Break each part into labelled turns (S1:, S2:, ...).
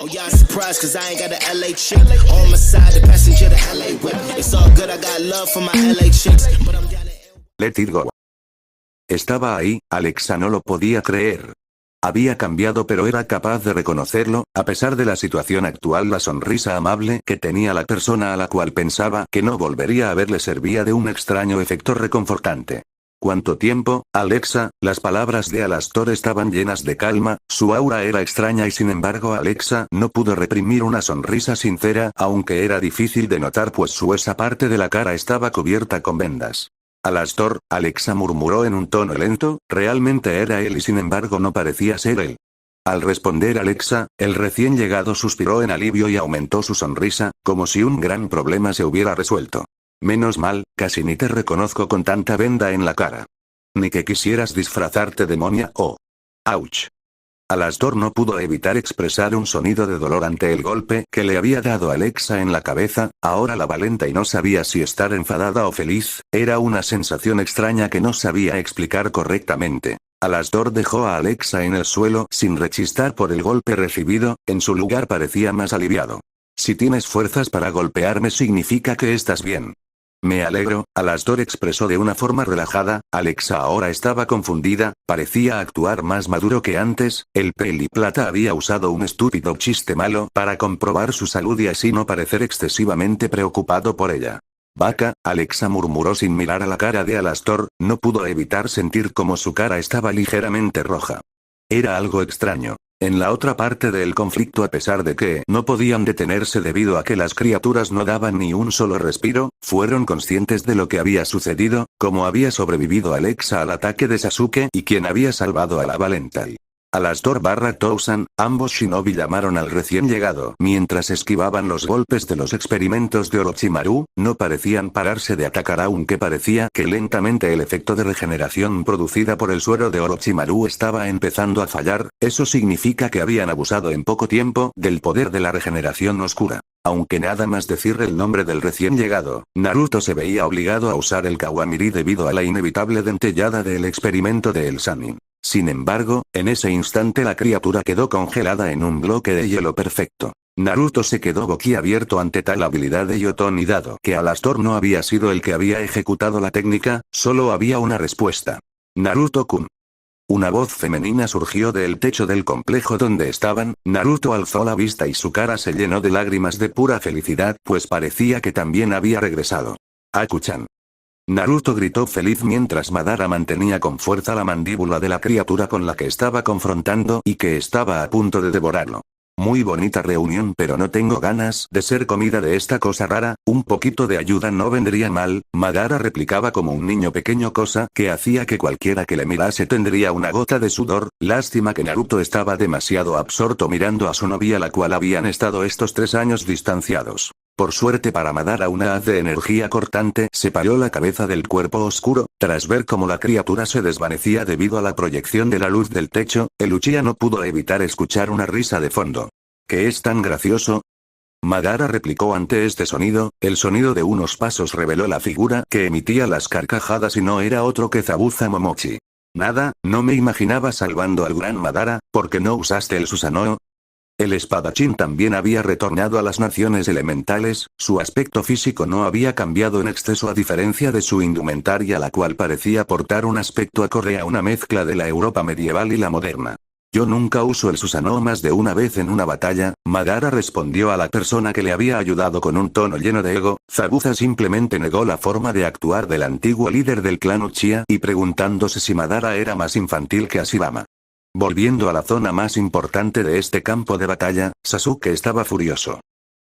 S1: Oh, y'all surprised cause I ain't got a LA chick on my side, the passenger the LA whip. It's all good, I got love for my LA chicks, but I'm down to...
S2: Let it go. Estaba ahí, Alexa no lo podía creer. Había cambiado pero era capaz de reconocerlo, a pesar de la situación actual. La sonrisa amable que tenía la persona a la cual pensaba que no volvería a ver le servía de un extraño efecto reconfortante. ¿Cuánto tiempo, Alexa? Las palabras de Alastor estaban llenas de calma, su aura era extraña y sin embargo Alexa no pudo reprimir una sonrisa sincera, aunque era difícil de notar pues esa parte de la cara estaba cubierta con vendas. Alastor, Alexa murmuró en un tono lento, realmente era él y sin embargo no parecía ser él. Al responder Alexa, el recién llegado suspiró en alivio y aumentó su sonrisa, como si un gran problema se hubiera resuelto. Menos mal, casi ni te reconozco con tanta venda en la cara. Ni que quisieras disfrazarte de monia o... ¡Auch! Alastor no pudo evitar expresar un sonido de dolor ante el golpe que le había dado Alexa en la cabeza, ahora la valenta y no sabía si estar enfadada o feliz, era una sensación extraña que no sabía explicar correctamente. Alastor dejó a Alexa en el suelo sin rechistar por el golpe recibido, en su lugar parecía más aliviado. Si tienes fuerzas para golpearme significa que estás bien. Me alegro, Alastor expresó de una forma relajada. Alexa ahora estaba confundida, parecía actuar más maduro que antes. El Peliplata había usado un estúpido chiste malo para comprobar su salud y así no parecer excesivamente preocupado por ella. Vaca, Alexa murmuró sin mirar a la cara de Alastor, no pudo evitar sentir como su cara estaba ligeramente roja. Era algo extraño. En la otra parte del conflicto, a pesar de que no podían detenerse debido a que las criaturas no daban ni un solo respiro, fueron conscientes de lo que había sucedido, cómo había sobrevivido Alexa al ataque de Sasuke y quién había salvado a la Valentai. Alastor / Tousan, ambos shinobi llamaron al recién llegado. Mientras esquivaban los golpes de los experimentos de Orochimaru, no parecían pararse de atacar aunque parecía que lentamente el efecto de regeneración producida por el suero de Orochimaru estaba empezando a fallar, eso significa que habían abusado en poco tiempo del poder de la regeneración oscura. Aunque nada más decir el nombre del recién llegado, Naruto se veía obligado a usar el Kawamiri debido a la inevitable dentellada del experimento de El Sannin. Sin embargo, en ese instante la criatura quedó congelada en un bloque de hielo perfecto. Naruto se quedó boquiabierto ante tal habilidad de Yoton y dado que Alastor no había sido el que había ejecutado la técnica, solo había una respuesta. Naruto-kun. Una voz femenina surgió del techo del complejo donde estaban. Naruto alzó la vista y su cara se llenó de lágrimas de pura felicidad, pues parecía que también había regresado. Aku-chan. Naruto gritó feliz mientras Madara mantenía con fuerza la mandíbula de la criatura con la que estaba confrontando y que estaba a punto de devorarlo. Muy bonita reunión pero no tengo ganas de ser comida de esta cosa rara, un poquito de ayuda no vendría mal, Madara replicaba como un niño pequeño, cosa que hacía que cualquiera que le mirase tendría una gota de sudor. Lástima que Naruto estaba demasiado absorto mirando a su novia, la cual habían estado estos 3 años distanciados. Por suerte para Madara, una haz de energía cortante separó la cabeza del cuerpo oscuro. Tras ver cómo la criatura se desvanecía debido a la proyección de la luz del techo, el Uchiha no pudo evitar escuchar una risa de fondo. ¿Qué es tan gracioso? Madara replicó ante este sonido. El sonido de unos pasos reveló la figura que emitía las carcajadas y no era otro que Zabuza Momochi. Nada, no me imaginaba salvando al gran Madara, ¿por qué no usaste el Susanoo? El espadachín también había retornado a las naciones elementales, su aspecto físico no había cambiado en exceso a diferencia de su indumentaria, la cual parecía portar un aspecto acorde a una mezcla de la Europa medieval y la moderna. Yo nunca uso el Susanoo más de una vez en una batalla, Madara respondió a la persona que le había ayudado con un tono lleno de ego. Zabuza simplemente negó la forma de actuar del antiguo líder del clan Uchiha y preguntándose si Madara era más infantil que Ashirama. Volviendo a la zona más importante de este campo de batalla, Sasuke estaba furioso.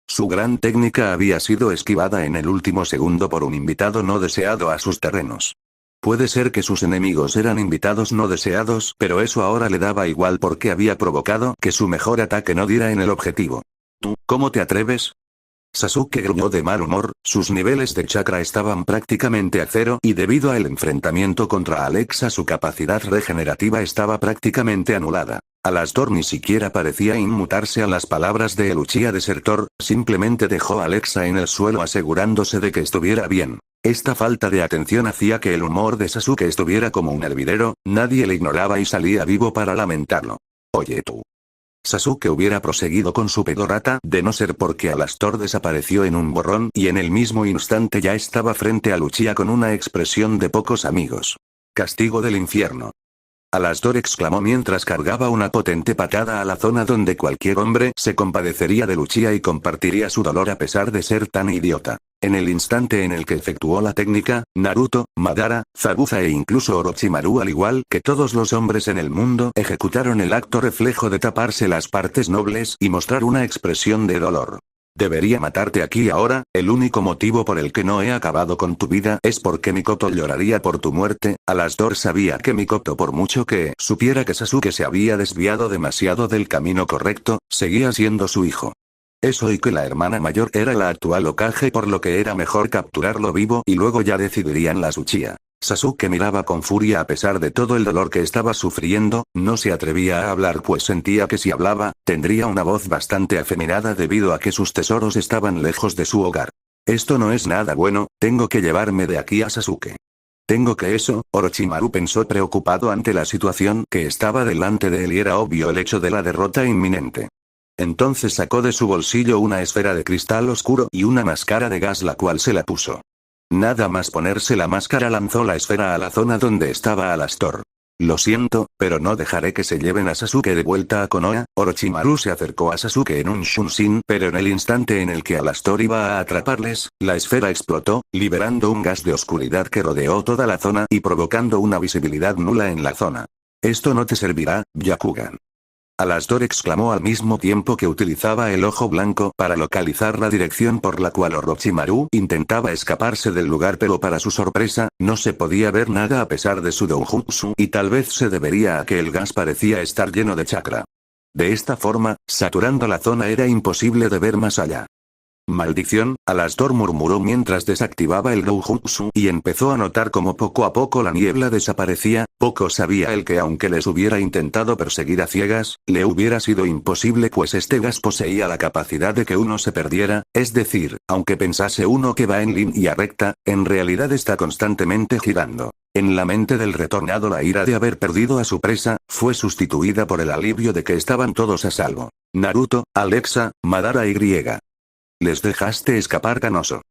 S2: Su gran técnica había sido esquivada en el último segundo por un invitado no deseado a sus terrenos. Puede ser que sus enemigos eran invitados no deseados, pero eso ahora le daba igual porque había provocado que su mejor ataque no diera en el objetivo. ¿Tú, cómo te atreves? Sasuke gruñó de mal humor, sus niveles de chakra estaban prácticamente a cero y debido al enfrentamiento contra Alexa su capacidad regenerativa estaba prácticamente anulada. Alastor ni siquiera parecía inmutarse a las palabras de el Uchiha desertor, simplemente dejó a Alexa en el suelo asegurándose de que estuviera bien. Esta falta de atención hacía que el humor de Sasuke estuviera como un hervidero, nadie le ignoraba y salía vivo para lamentarlo. Oye tú. Sasuke hubiera proseguido con su pedorata de no ser porque Alastor desapareció en un borrón y en el mismo instante ya estaba frente a Uchiha con una expresión de pocos amigos. Castigo del infierno. Alastor exclamó mientras cargaba una potente patada a la zona donde cualquier hombre se compadecería de Uchiha y compartiría su dolor a pesar de ser tan idiota. En el instante en el que efectuó la técnica, Naruto, Madara, Zabuza e incluso Orochimaru al igual que todos los hombres en el mundo ejecutaron el acto reflejo de taparse las partes nobles y mostrar una expresión de dolor. Debería matarte aquí y ahora, el único motivo por el que no he acabado con tu vida es porque Mikoto lloraría por tu muerte. Alastor sabía que Mikoto, por mucho que supiera que Sasuke se había desviado demasiado del camino correcto, seguía siendo su hijo. Eso y que la hermana mayor era la actual Hokage, por lo que era mejor capturarlo vivo y luego ya decidirían las Uchiha. Sasuke miraba con furia a pesar de todo el dolor que estaba sufriendo, no se atrevía a hablar pues sentía que si hablaba, tendría una voz bastante afeminada debido a que sus tesoros estaban lejos de su hogar. Esto no es nada bueno, tengo que llevarme de aquí a Sasuke. Tengo que eso, Orochimaru pensó preocupado ante la situación que estaba delante de él y era obvio el hecho de la derrota inminente. Entonces sacó de su bolsillo una esfera de cristal oscuro y una máscara de gas la cual se la puso. Nada más ponerse la máscara lanzó la esfera a la zona donde estaba Alastor. Lo siento, pero no dejaré que se lleven a Sasuke de vuelta a Konoha. Orochimaru se acercó a Sasuke en un Shunshin, pero en el instante en el que Alastor iba a atraparles, la esfera explotó, liberando un gas de oscuridad que rodeó toda la zona y provocando una visibilidad nula en la zona. Esto no te servirá, Byakugan. Alastor exclamó al mismo tiempo que utilizaba el ojo blanco para localizar la dirección por la cual Orochimaru intentaba escaparse del lugar, pero para su sorpresa, no se podía ver nada a pesar de su doujutsu y tal vez se debería a que el gas parecía estar lleno de chakra. De esta forma, saturando la zona era imposible de ver más allá. Maldición, Alastor murmuró mientras desactivaba el doujutsu y empezó a notar cómo poco a poco la niebla desaparecía. Poco sabía él que aunque les hubiera intentado perseguir a ciegas, le hubiera sido imposible pues este gas poseía la capacidad de que uno se perdiera, es decir, aunque pensase uno que va en línea recta, en realidad está constantemente girando. En la mente del retornado la ira de haber perdido a su presa, fue sustituida por el alivio de que estaban todos a salvo. Naruto, Alexa, Madara y Griega. Les dejaste escapar, canoso.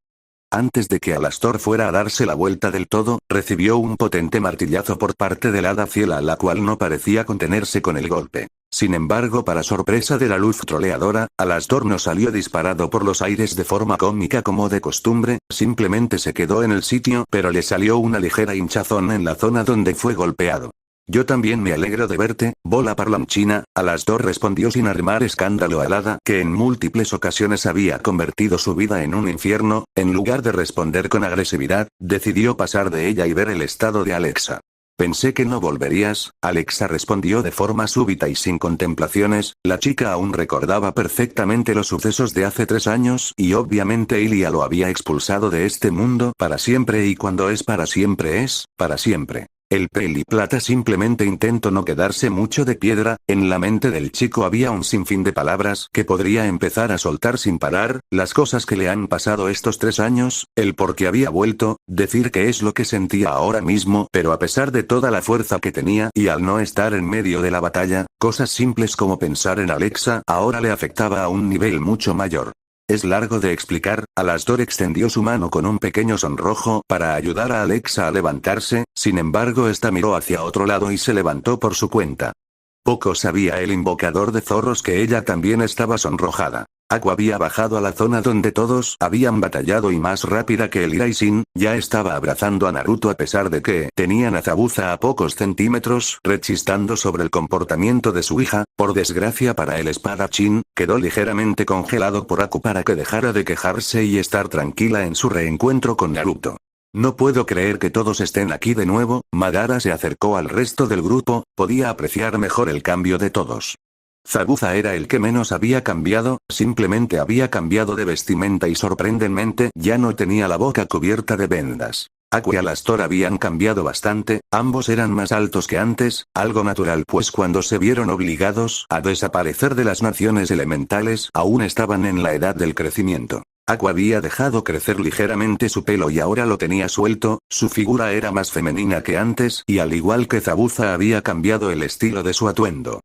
S2: Antes de que Alastor fuera a darse la vuelta del todo, recibió un potente martillazo por parte del hada fiela la cual no parecía contenerse con el golpe. Sin embargo, para sorpresa de la luz troleadora, Alastor no salió disparado por los aires de forma cómica como de costumbre, simplemente se quedó en el sitio pero le salió una ligera hinchazón en la zona donde fue golpeado. Yo también me alegro de verte, bola parlanchina. Alastor respondió sin armar escándalo al hada que en múltiples ocasiones había convertido su vida en un infierno. En lugar de responder con agresividad, decidió pasar de ella y ver el estado de Alexa. Pensé que no volverías, Alexa respondió de forma súbita y sin contemplaciones. La chica aún recordaba perfectamente los sucesos de hace 3 años y obviamente Ilia lo había expulsado de este mundo para siempre y cuando es para siempre es, para siempre. El peli plata simplemente intentó no quedarse mucho de piedra. En la mente del chico había un sinfín de palabras que podría empezar a soltar sin parar, las cosas que le han pasado estos 3 años, el por qué había vuelto, decir qué es lo que sentía ahora mismo, pero a pesar de toda la fuerza que tenía y al no estar en medio de la batalla, cosas simples como pensar en Alexa ahora le afectaba a un nivel mucho mayor. Es largo de explicar. Alastor extendió su mano con un pequeño sonrojo para ayudar a Alexa a levantarse, sin embargo esta miró hacia otro lado y se levantó por su cuenta. Poco sabía el invocador de zorros que ella también estaba sonrojada. Aqua había bajado a la zona donde todos habían batallado y más rápida que el Iraishin, ya estaba abrazando a Naruto a pesar de que tenían a Zabuza a pocos centímetros, rechistando sobre el comportamiento de su hija. Por desgracia para el espadachín, quedó ligeramente congelado por Aku para que dejara de quejarse y estar tranquila en su reencuentro con Naruto. No puedo creer que todos estén aquí de nuevo. Madara se acercó al resto del grupo, podía apreciar mejor el cambio de todos. Zabuza era el que menos había cambiado, simplemente había cambiado de vestimenta y sorprendentemente ya no tenía la boca cubierta de vendas. Aku y Alastor habían cambiado bastante, ambos eran más altos que antes, algo natural pues cuando se vieron obligados a desaparecer de las naciones elementales aún estaban en la edad del crecimiento. Aku había dejado crecer ligeramente su pelo y ahora lo tenía suelto, su figura era más femenina que antes y al igual que Zabuza había cambiado el estilo de su atuendo.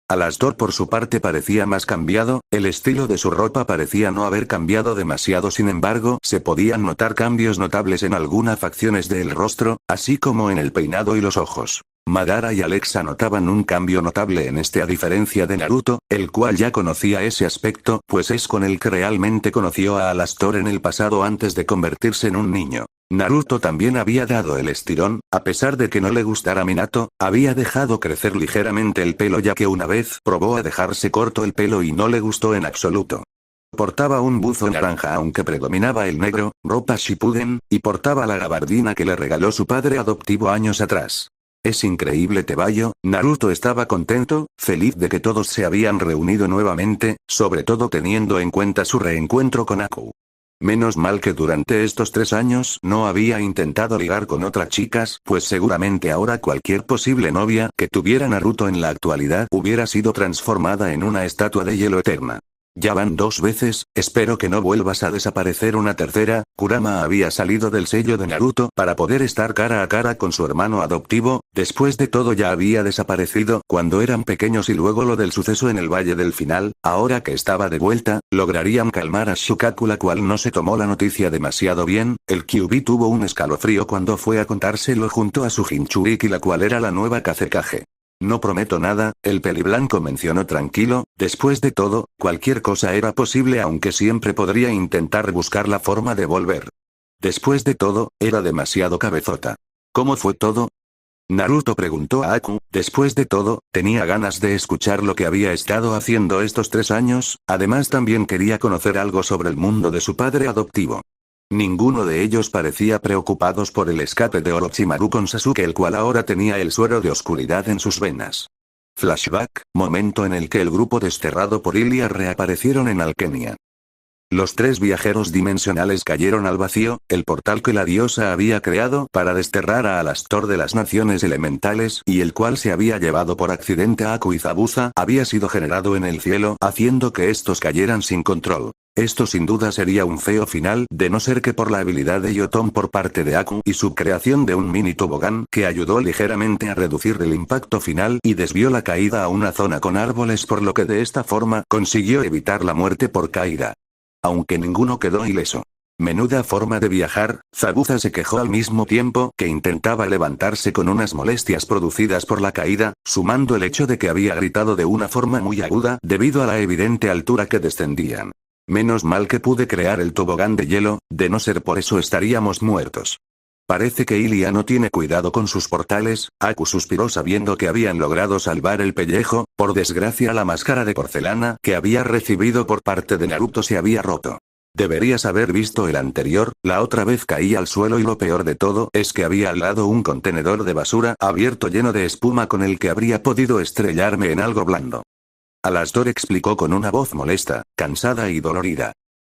S2: Alastor por su parte parecía más cambiado, el estilo de su ropa parecía no haber cambiado demasiado, sin embargo, se podían notar cambios notables en algunas facciones del rostro, así como en el peinado y los ojos. Madara y Alexa notaban un cambio notable en este a diferencia de Naruto, el cual ya conocía ese aspecto, pues es con el que realmente conoció a Alastor en el pasado antes de convertirse en un niño. Naruto también había dado el estirón, a pesar de que no le gustara Minato, había dejado crecer ligeramente el pelo ya que una vez probó a dejarse corto el pelo y no le gustó en absoluto. Portaba un buzo naranja aunque predominaba el negro, ropa Shippuden, y portaba la gabardina que le regaló su padre adoptivo años atrás. Es increíble Tebayo, Naruto estaba contento, feliz de que todos se habían reunido nuevamente, sobre todo teniendo en cuenta su reencuentro con Aku. Menos mal que durante estos 3 años no había intentado ligar con otras chicas, pues seguramente ahora cualquier posible novia que tuviera Naruto en la actualidad hubiera sido transformada en una estatua de hielo eterna. Ya van 2 veces, espero que no vuelvas a desaparecer una tercera. Kurama había salido del sello de Naruto para poder estar cara a cara con su hermano adoptivo, después de todo ya había desaparecido cuando eran pequeños y luego lo del suceso en el Valle del Final, ahora que estaba de vuelta, lograrían calmar a Shukaku la cual no se tomó la noticia demasiado bien, el Kyuubi tuvo un escalofrío cuando fue a contárselo junto a su Jinchuriki la cual era la nueva Kazekage. No prometo nada, el peliblanco mencionó tranquilo, después de todo, cualquier cosa era posible aunque siempre podría intentar buscar la forma de volver. Después de todo, era demasiado cabezota. ¿Cómo fue todo? Naruto preguntó a Aku, después de todo, tenía ganas de escuchar lo que había estado haciendo estos 3 años, además también quería conocer algo sobre el mundo de su padre adoptivo. Ninguno de ellos parecía preocupados por el escape de Orochimaru con Sasuke el cual ahora tenía el suero de oscuridad en sus venas. Flashback, momento en el que el grupo desterrado por Ilia reaparecieron en Alkenia. Los 3 viajeros dimensionales cayeron al vacío, el portal que la diosa había creado para desterrar a Alastor de las naciones elementales y el cual se había llevado por accidente a Aku y Zabuza había sido generado en el cielo haciendo que estos cayeran sin control. Esto sin duda sería un feo final de no ser que por la habilidad de Yoton por parte de Aku y su creación de un mini tobogán que ayudó ligeramente a reducir el impacto final y desvió la caída a una zona con árboles por lo que de esta forma consiguió evitar la muerte por caída. Aunque ninguno quedó ileso. Menuda forma de viajar, Zabuza se quejó al mismo tiempo que intentaba levantarse con unas molestias producidas por la caída, sumando el hecho de que había gritado de una forma muy aguda debido a la evidente altura que descendían. Menos mal que pude crear el tobogán de hielo, de no ser por eso estaríamos muertos. Parece que Ilia no tiene cuidado con sus portales. Aku suspiró sabiendo que habían logrado salvar el pellejo, por desgracia la máscara de porcelana que había recibido por parte de Naruto se había roto. Deberías haber visto el anterior, la otra vez caí al suelo y lo peor de todo es que había al lado un contenedor de basura abierto lleno de espuma con el que habría podido estrellarme en algo blando. Alastor explicó con una voz molesta, cansada y dolorida.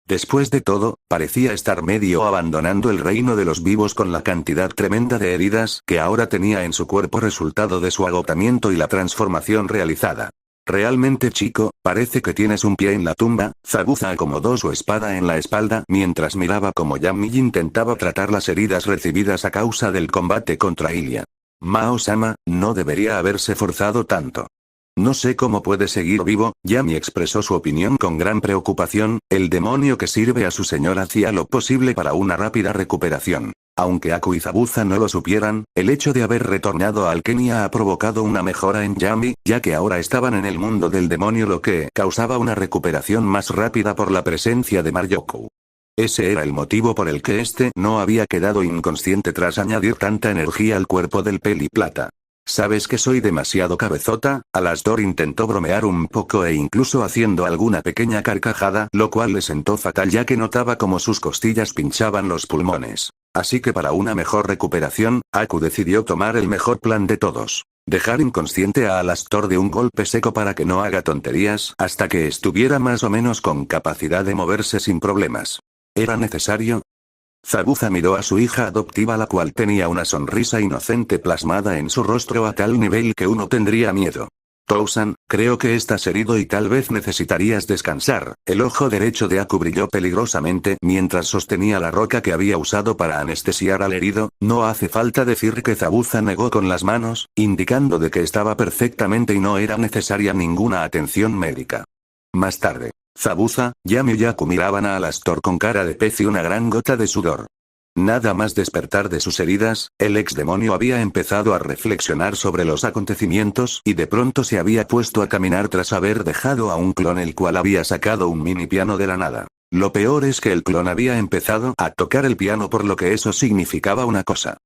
S2: Después de todo, parecía estar medio abandonando el reino de los vivos con la cantidad tremenda de heridas que ahora tenía en su cuerpo resultado de su agotamiento y la transformación realizada. Realmente chico, parece que tienes un pie en la tumba. Zabuza acomodó su espada en la espalda mientras miraba como Yami intentaba tratar las heridas recibidas a causa del combate contra Ilia. Mao-sama, no debería haberse forzado tanto. No sé cómo puede seguir vivo. Yami expresó su opinión con gran preocupación, el demonio que sirve a su señor hacía lo posible para una rápida recuperación. Aunque Aku y Zabuza no lo supieran, el hecho de haber retornado a Alkenia ha provocado una mejora en Yami, ya que ahora estaban en el mundo del demonio lo que causaba una recuperación más rápida por la presencia de Maryoku. Ese era el motivo por el que este no había quedado inconsciente tras añadir tanta energía al cuerpo del peliplata. ¿Sabes que soy demasiado cabezota? Alastor intentó bromear un poco e incluso haciendo alguna pequeña carcajada, lo cual le sentó fatal ya que notaba como sus costillas pinchaban los pulmones. Así que para una mejor recuperación, Aku decidió tomar el mejor plan de todos. Dejar inconsciente a Alastor de un golpe seco para que no haga tonterías hasta que estuviera más o menos con capacidad de moverse sin problemas. ¿Era necesario? Zabuza miró a su hija adoptiva la cual tenía una sonrisa inocente plasmada en su rostro a tal nivel que uno tendría miedo. Toussaint, creo que estás herido y tal vez necesitarías descansar. El ojo derecho de Aku brilló peligrosamente mientras sostenía la roca que había usado para anestesiar al herido. No hace falta decir que Zabuza negó con las manos, indicando de que estaba perfectamente y no era necesaria ninguna atención médica. Más tarde, Zabuza, Yami y Aku miraban a Alastor con cara de pez y una gran gota de sudor. Nada más despertar de sus heridas, el ex demonio había empezado a reflexionar sobre los acontecimientos y de pronto se había puesto a caminar tras haber dejado a un clon el cual había sacado un mini piano de la nada. Lo peor es que el clon había empezado a tocar el piano, por lo que eso significaba una cosa.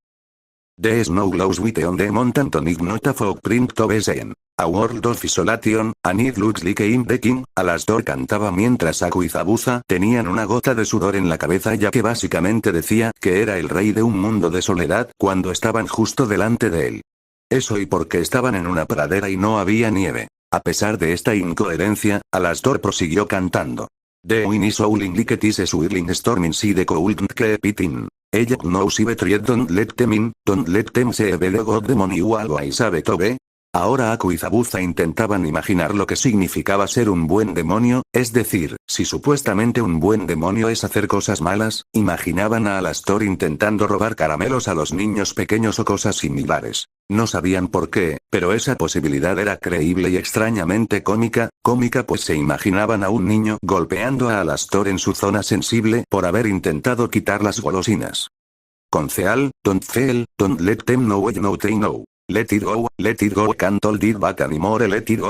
S2: The snow glows white on the mountain tonight not a footprint to be seen. A world of isolation, and it looks like I'm breaking. Alastor cantaba mientras Aku y Zabuza tenían una gota de sudor en la cabeza, ya que básicamente decía que era el rey de un mundo de soledad cuando estaban justo delante de él. Eso y porque estaban en una pradera y no había nieve. A pesar de esta incoherencia, Alastor prosiguió cantando. The wind is howling like it is a swirling storm inside the cold keep it in. Ella knows if it don't let them in, don't let them see the god demon you always have to be. Ahora Aku y Zabuza intentaban imaginar lo que significaba ser un buen demonio, es decir, si supuestamente un buen demonio es hacer cosas malas, imaginaban a Alastor intentando robar caramelos a los niños pequeños o cosas similares. No sabían por qué, pero esa posibilidad era creíble y extrañamente cómica, pues se imaginaban a un niño golpeando a Alastor en su zona sensible por haber intentado quitar las golosinas. Concejal, don't fail, don't let them know you know they know. Let it go, can't hold it back anymore, let it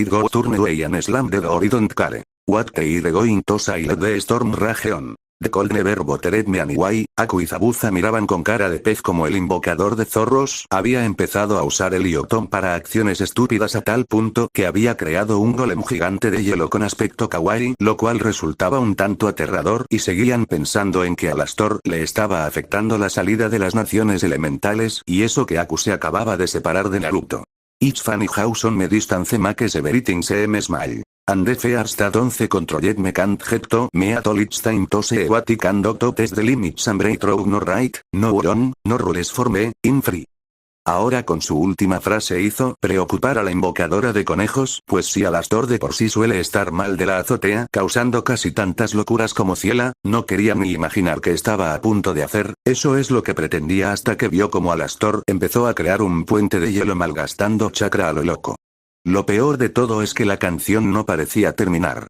S2: go, turn away and slam the door, don't care. What they are going to say, let the storm rage on. The cold never bothered me anyway. Aku y Zabuza miraban con cara de pez como el invocador de zorros había empezado a usar el Iotón para acciones estúpidas a tal punto que había creado un golem gigante de hielo con aspecto kawaii, lo cual resultaba un tanto aterrador, y seguían pensando en que Alastor le estaba afectando la salida de las naciones elementales, y eso que Aku se acababa de separar de Naruto. It's funny how some me distance makes everything seem smile. And the first that 11 controlled me can't get to me at all, it's time to see what I can do to test the limits and break through, no right, no wrong, no rules for me, in free. Ahora con su última frase hizo preocupar a la invocadora de conejos, pues si Alastor de por sí suele estar mal de la azotea causando casi tantas locuras como Ciela, no quería ni imaginar que estaba a punto de hacer. Eso es lo que pretendía hasta que vio como Alastor empezó a crear un puente de hielo malgastando chakra a lo loco. Lo peor de todo es que la canción no parecía terminar.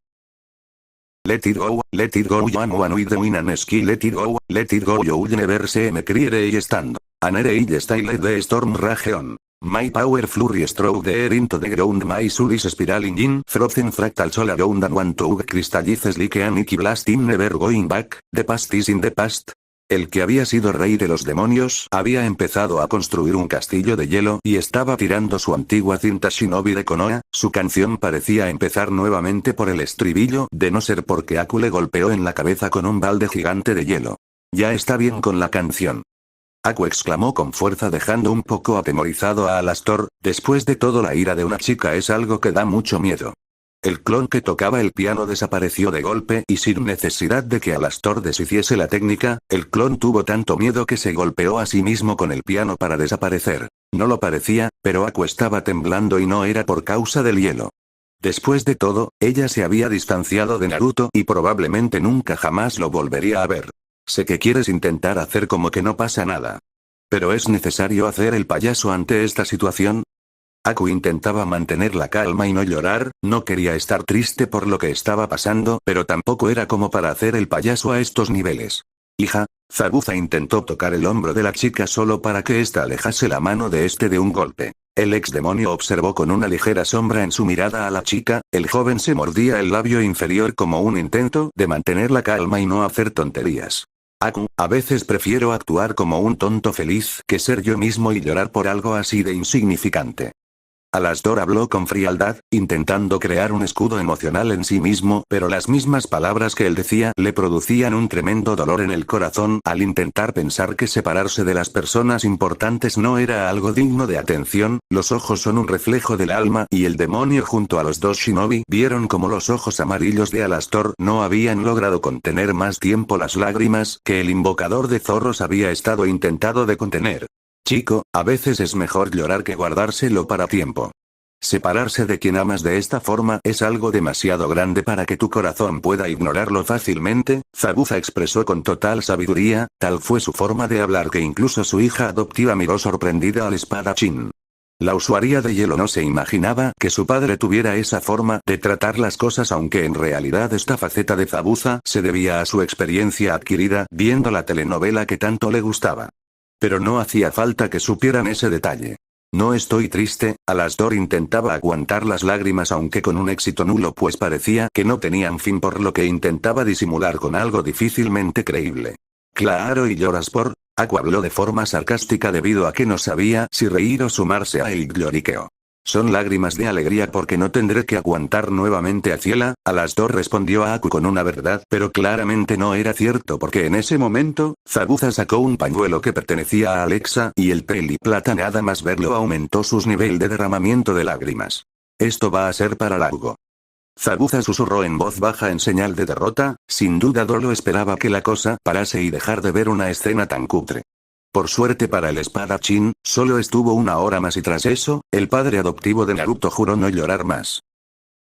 S2: Let it go, one with the win and ski, let it go, you'll never see me criere y estando. Anere y style the storm rage on. My power flurry stroke the air into the ground, my soul is spiraling in, frozen fractal all around and one to crystallizes like an icky blast in never going back, the past is in the past. El que había sido rey de los demonios había empezado a construir un castillo de hielo y estaba tirando su antigua cinta Shinobi de Konoha. Su canción parecía empezar nuevamente por el estribillo, de no ser porque Aku le golpeó en la cabeza con un balde gigante de hielo. Ya está bien con la canción. Aku exclamó con fuerza, dejando un poco atemorizado a Alastor. Después de todo, la ira de una chica es algo que da mucho miedo. El clon que tocaba el piano desapareció de golpe y sin necesidad de que Alastor deshiciese la técnica, el clon tuvo tanto miedo que se golpeó a sí mismo con el piano para desaparecer. No lo parecía, pero Aku estaba temblando y no era por causa del hielo. Después de todo, ella se había distanciado de Naruto y probablemente nunca jamás lo volvería a ver. Sé que quieres intentar hacer como que no pasa nada. ¿Pero es necesario hacer el payaso ante esta situación? Aku intentaba mantener la calma y no llorar, no quería estar triste por lo que estaba pasando, pero tampoco era como para hacer el payaso a estos niveles. Hija, Zabuza intentó tocar el hombro de la chica solo para que ésta alejase la mano de este de un golpe. El ex demonio observó con una ligera sombra en su mirada a la chica. El joven se mordía el labio inferior como un intento de mantener la calma y no hacer tonterías. Aku, a veces prefiero actuar como un tonto feliz que ser yo mismo y llorar por algo así de insignificante. Alastor habló con frialdad, intentando crear un escudo emocional en sí mismo, pero las mismas palabras que él decía le producían un tremendo dolor en el corazón al intentar pensar que separarse de las personas importantes no era algo digno de atención. Los ojos son un reflejo del alma, y el demonio junto a los dos shinobi vieron como los ojos amarillos de Alastor no habían logrado contener más tiempo las lágrimas que el invocador de zorros había estado intentando de contener. Chico, a veces es mejor llorar que guardárselo para tiempo. Separarse de quien amas de esta forma es algo demasiado grande para que tu corazón pueda ignorarlo fácilmente, Zabuza expresó con total sabiduría, tal fue su forma de hablar que incluso su hija adoptiva miró sorprendida al espadachín. La usuaria de hielo no se imaginaba que su padre tuviera esa forma de tratar las cosas, aunque en realidad esta faceta de Zabuza se debía a su experiencia adquirida viendo la telenovela que tanto le gustaba. Pero no hacía falta que supieran ese detalle. No estoy triste, Alastor intentaba aguantar las lágrimas aunque con un éxito nulo pues parecía que no tenían fin por lo que intentaba disimular con algo difícilmente creíble. Claro, y lloras por... Aku habló de forma sarcástica debido a que no sabía si reír o sumarse a el lloriqueo. Son lágrimas de alegría porque no tendré que aguantar nuevamente a Ciela, Alastor respondió a Aku con una verdad, pero claramente no era cierto porque en ese momento, Zabuza sacó un pañuelo que pertenecía a Alexa y el peli plata nada más verlo aumentó su nivel de derramamiento de lágrimas. Esto va a ser para largo. Zabuza susurró en voz baja en señal de derrota, sin duda Dolo esperaba que la cosa parase y dejar de ver una escena tan cutre. Por suerte para el espadachín, solo estuvo una hora más y tras eso, el padre adoptivo de Naruto juró no llorar más.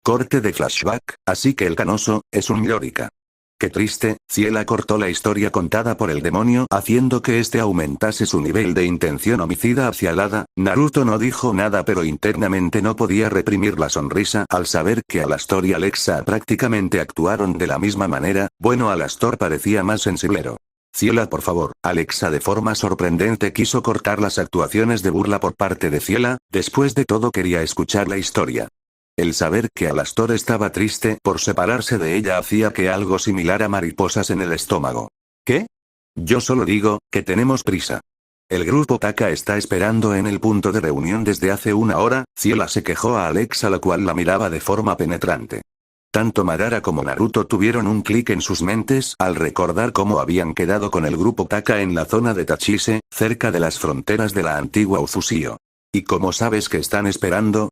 S2: Corte de flashback, así que el canoso, es un llorica. Qué triste, Ciela cortó la historia contada por el demonio haciendo que este aumentase su nivel de intención homicida hacia el hada. Naruto no dijo nada pero internamente no podía reprimir la sonrisa al saber que Alastor y Alexa prácticamente actuaron de la misma manera, bueno Alastor parecía más sensiblero. Ciela por favor, Alexa de forma sorprendente quiso cortar las actuaciones de burla por parte de Ciela, después de todo quería escuchar la historia. El saber que Alastor estaba triste por separarse de ella hacía que algo similar a mariposas en el estómago. ¿Qué? Yo solo digo, que tenemos prisa. El grupo Taka está esperando en el punto de reunión desde hace una hora, Ciela se quejó a Alexa la cual la miraba de forma penetrante. Tanto Madara como Naruto tuvieron un clic en sus mentes al recordar cómo habían quedado con el grupo Taka en la zona de Tachise, cerca de las fronteras de la antigua Uzusio. ¿Y cómo sabes que están esperando?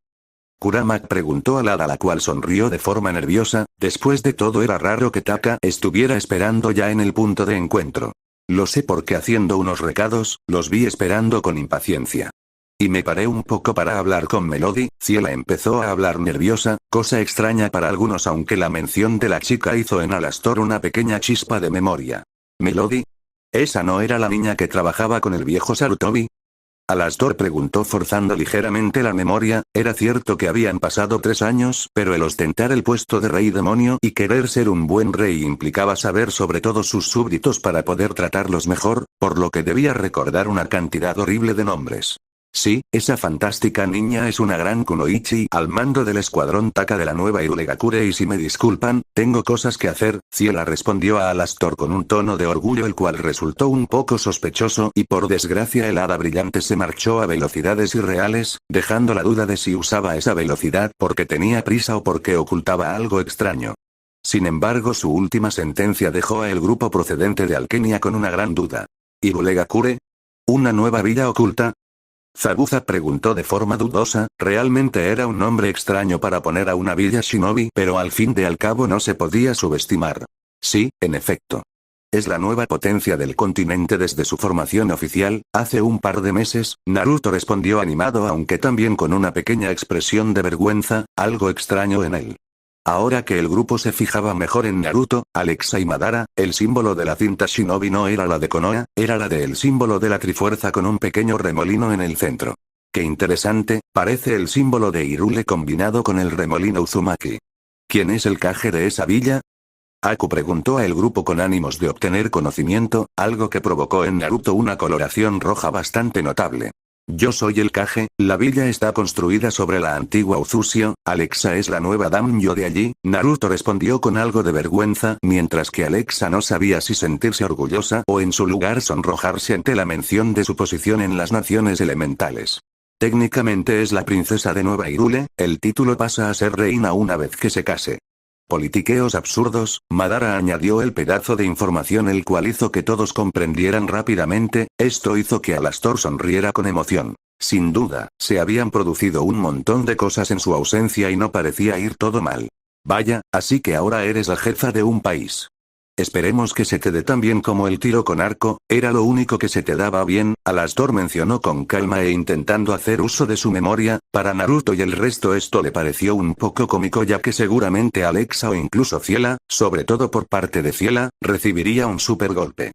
S2: Kurama preguntó a Hada la cual sonrió de forma nerviosa, después de todo era raro que Taka estuviera esperando ya en el punto de encuentro. Lo sé porque haciendo unos recados, los vi esperando con impaciencia. Y me paré un poco para hablar con Melody, Ciela empezó a hablar nerviosa, cosa extraña para algunos aunque la mención de la chica hizo en Alastor una pequeña chispa de memoria. ¿Melody? ¿Esa no era la niña que trabajaba con el viejo Sarutobi? Alastor preguntó forzando ligeramente la memoria, era cierto que habían pasado 3 años, pero el ostentar el puesto de rey demonio y querer ser un buen rey implicaba saber sobre todos sus súbditos para poder tratarlos mejor, por lo que debía recordar una cantidad horrible de nombres. Sí, esa fantástica niña es una gran kunoichi al mando del escuadrón Taka de la nueva Irulegakure y si me disculpan, tengo cosas que hacer, Ciela respondió a Alastor con un tono de orgullo el cual resultó un poco sospechoso y por desgracia el hada brillante se marchó a velocidades irreales, dejando la duda de si usaba esa velocidad porque tenía prisa o porque ocultaba algo extraño. Sin embargo su última sentencia dejó a el grupo procedente de Alkenia con una gran duda. ¿Irulegakure? ¿Una nueva villa oculta? Zabuza preguntó de forma dudosa, realmente era un nombre extraño para poner a una villa shinobi, pero al fin de al cabo no se podía subestimar. Sí, en efecto. Es la nueva potencia del continente desde su formación oficial, hace un par de meses, Naruto respondió animado aunque también con una pequeña expresión de vergüenza, algo extraño en él. Ahora que el grupo se fijaba mejor en Naruto, Alexa y Madara, el símbolo de la cinta shinobi no era la de Konoha, era la del símbolo de la trifuerza con un pequeño remolino en el centro. Qué interesante, parece el símbolo de Hyrule combinado con el remolino Uzumaki. ¿Quién es el Kage de esa villa? Aku preguntó a el grupo con ánimos de obtener conocimiento, algo que provocó en Naruto una coloración roja bastante notable. Yo soy el Kage, la villa está construida sobre la antigua Uzusio, Alexa es la nueva daimyo de allí, Naruto respondió con algo de vergüenza, mientras que Alexa no sabía si sentirse orgullosa o en su lugar sonrojarse ante la mención de su posición en las naciones elementales. Técnicamente es la princesa de Nueva Hyrule, el título pasa a ser reina una vez que se case. Politiqueos absurdos, Madara añadió el pedazo de información el cual hizo que todos comprendieran rápidamente, esto hizo que Alastor sonriera con emoción. Sin duda, se habían producido un montón de cosas en su ausencia y no parecía ir todo mal. Vaya, así que ahora eres la jefa de un país. Esperemos que se te dé tan bien como el tiro con arco, era lo único que se te daba bien, Alastor mencionó con calma e intentando hacer uso de su memoria. Para Naruto y el resto esto le pareció un poco cómico, ya que seguramente Alexa o incluso Ciela, sobre todo por parte de Ciela, recibiría un super golpe.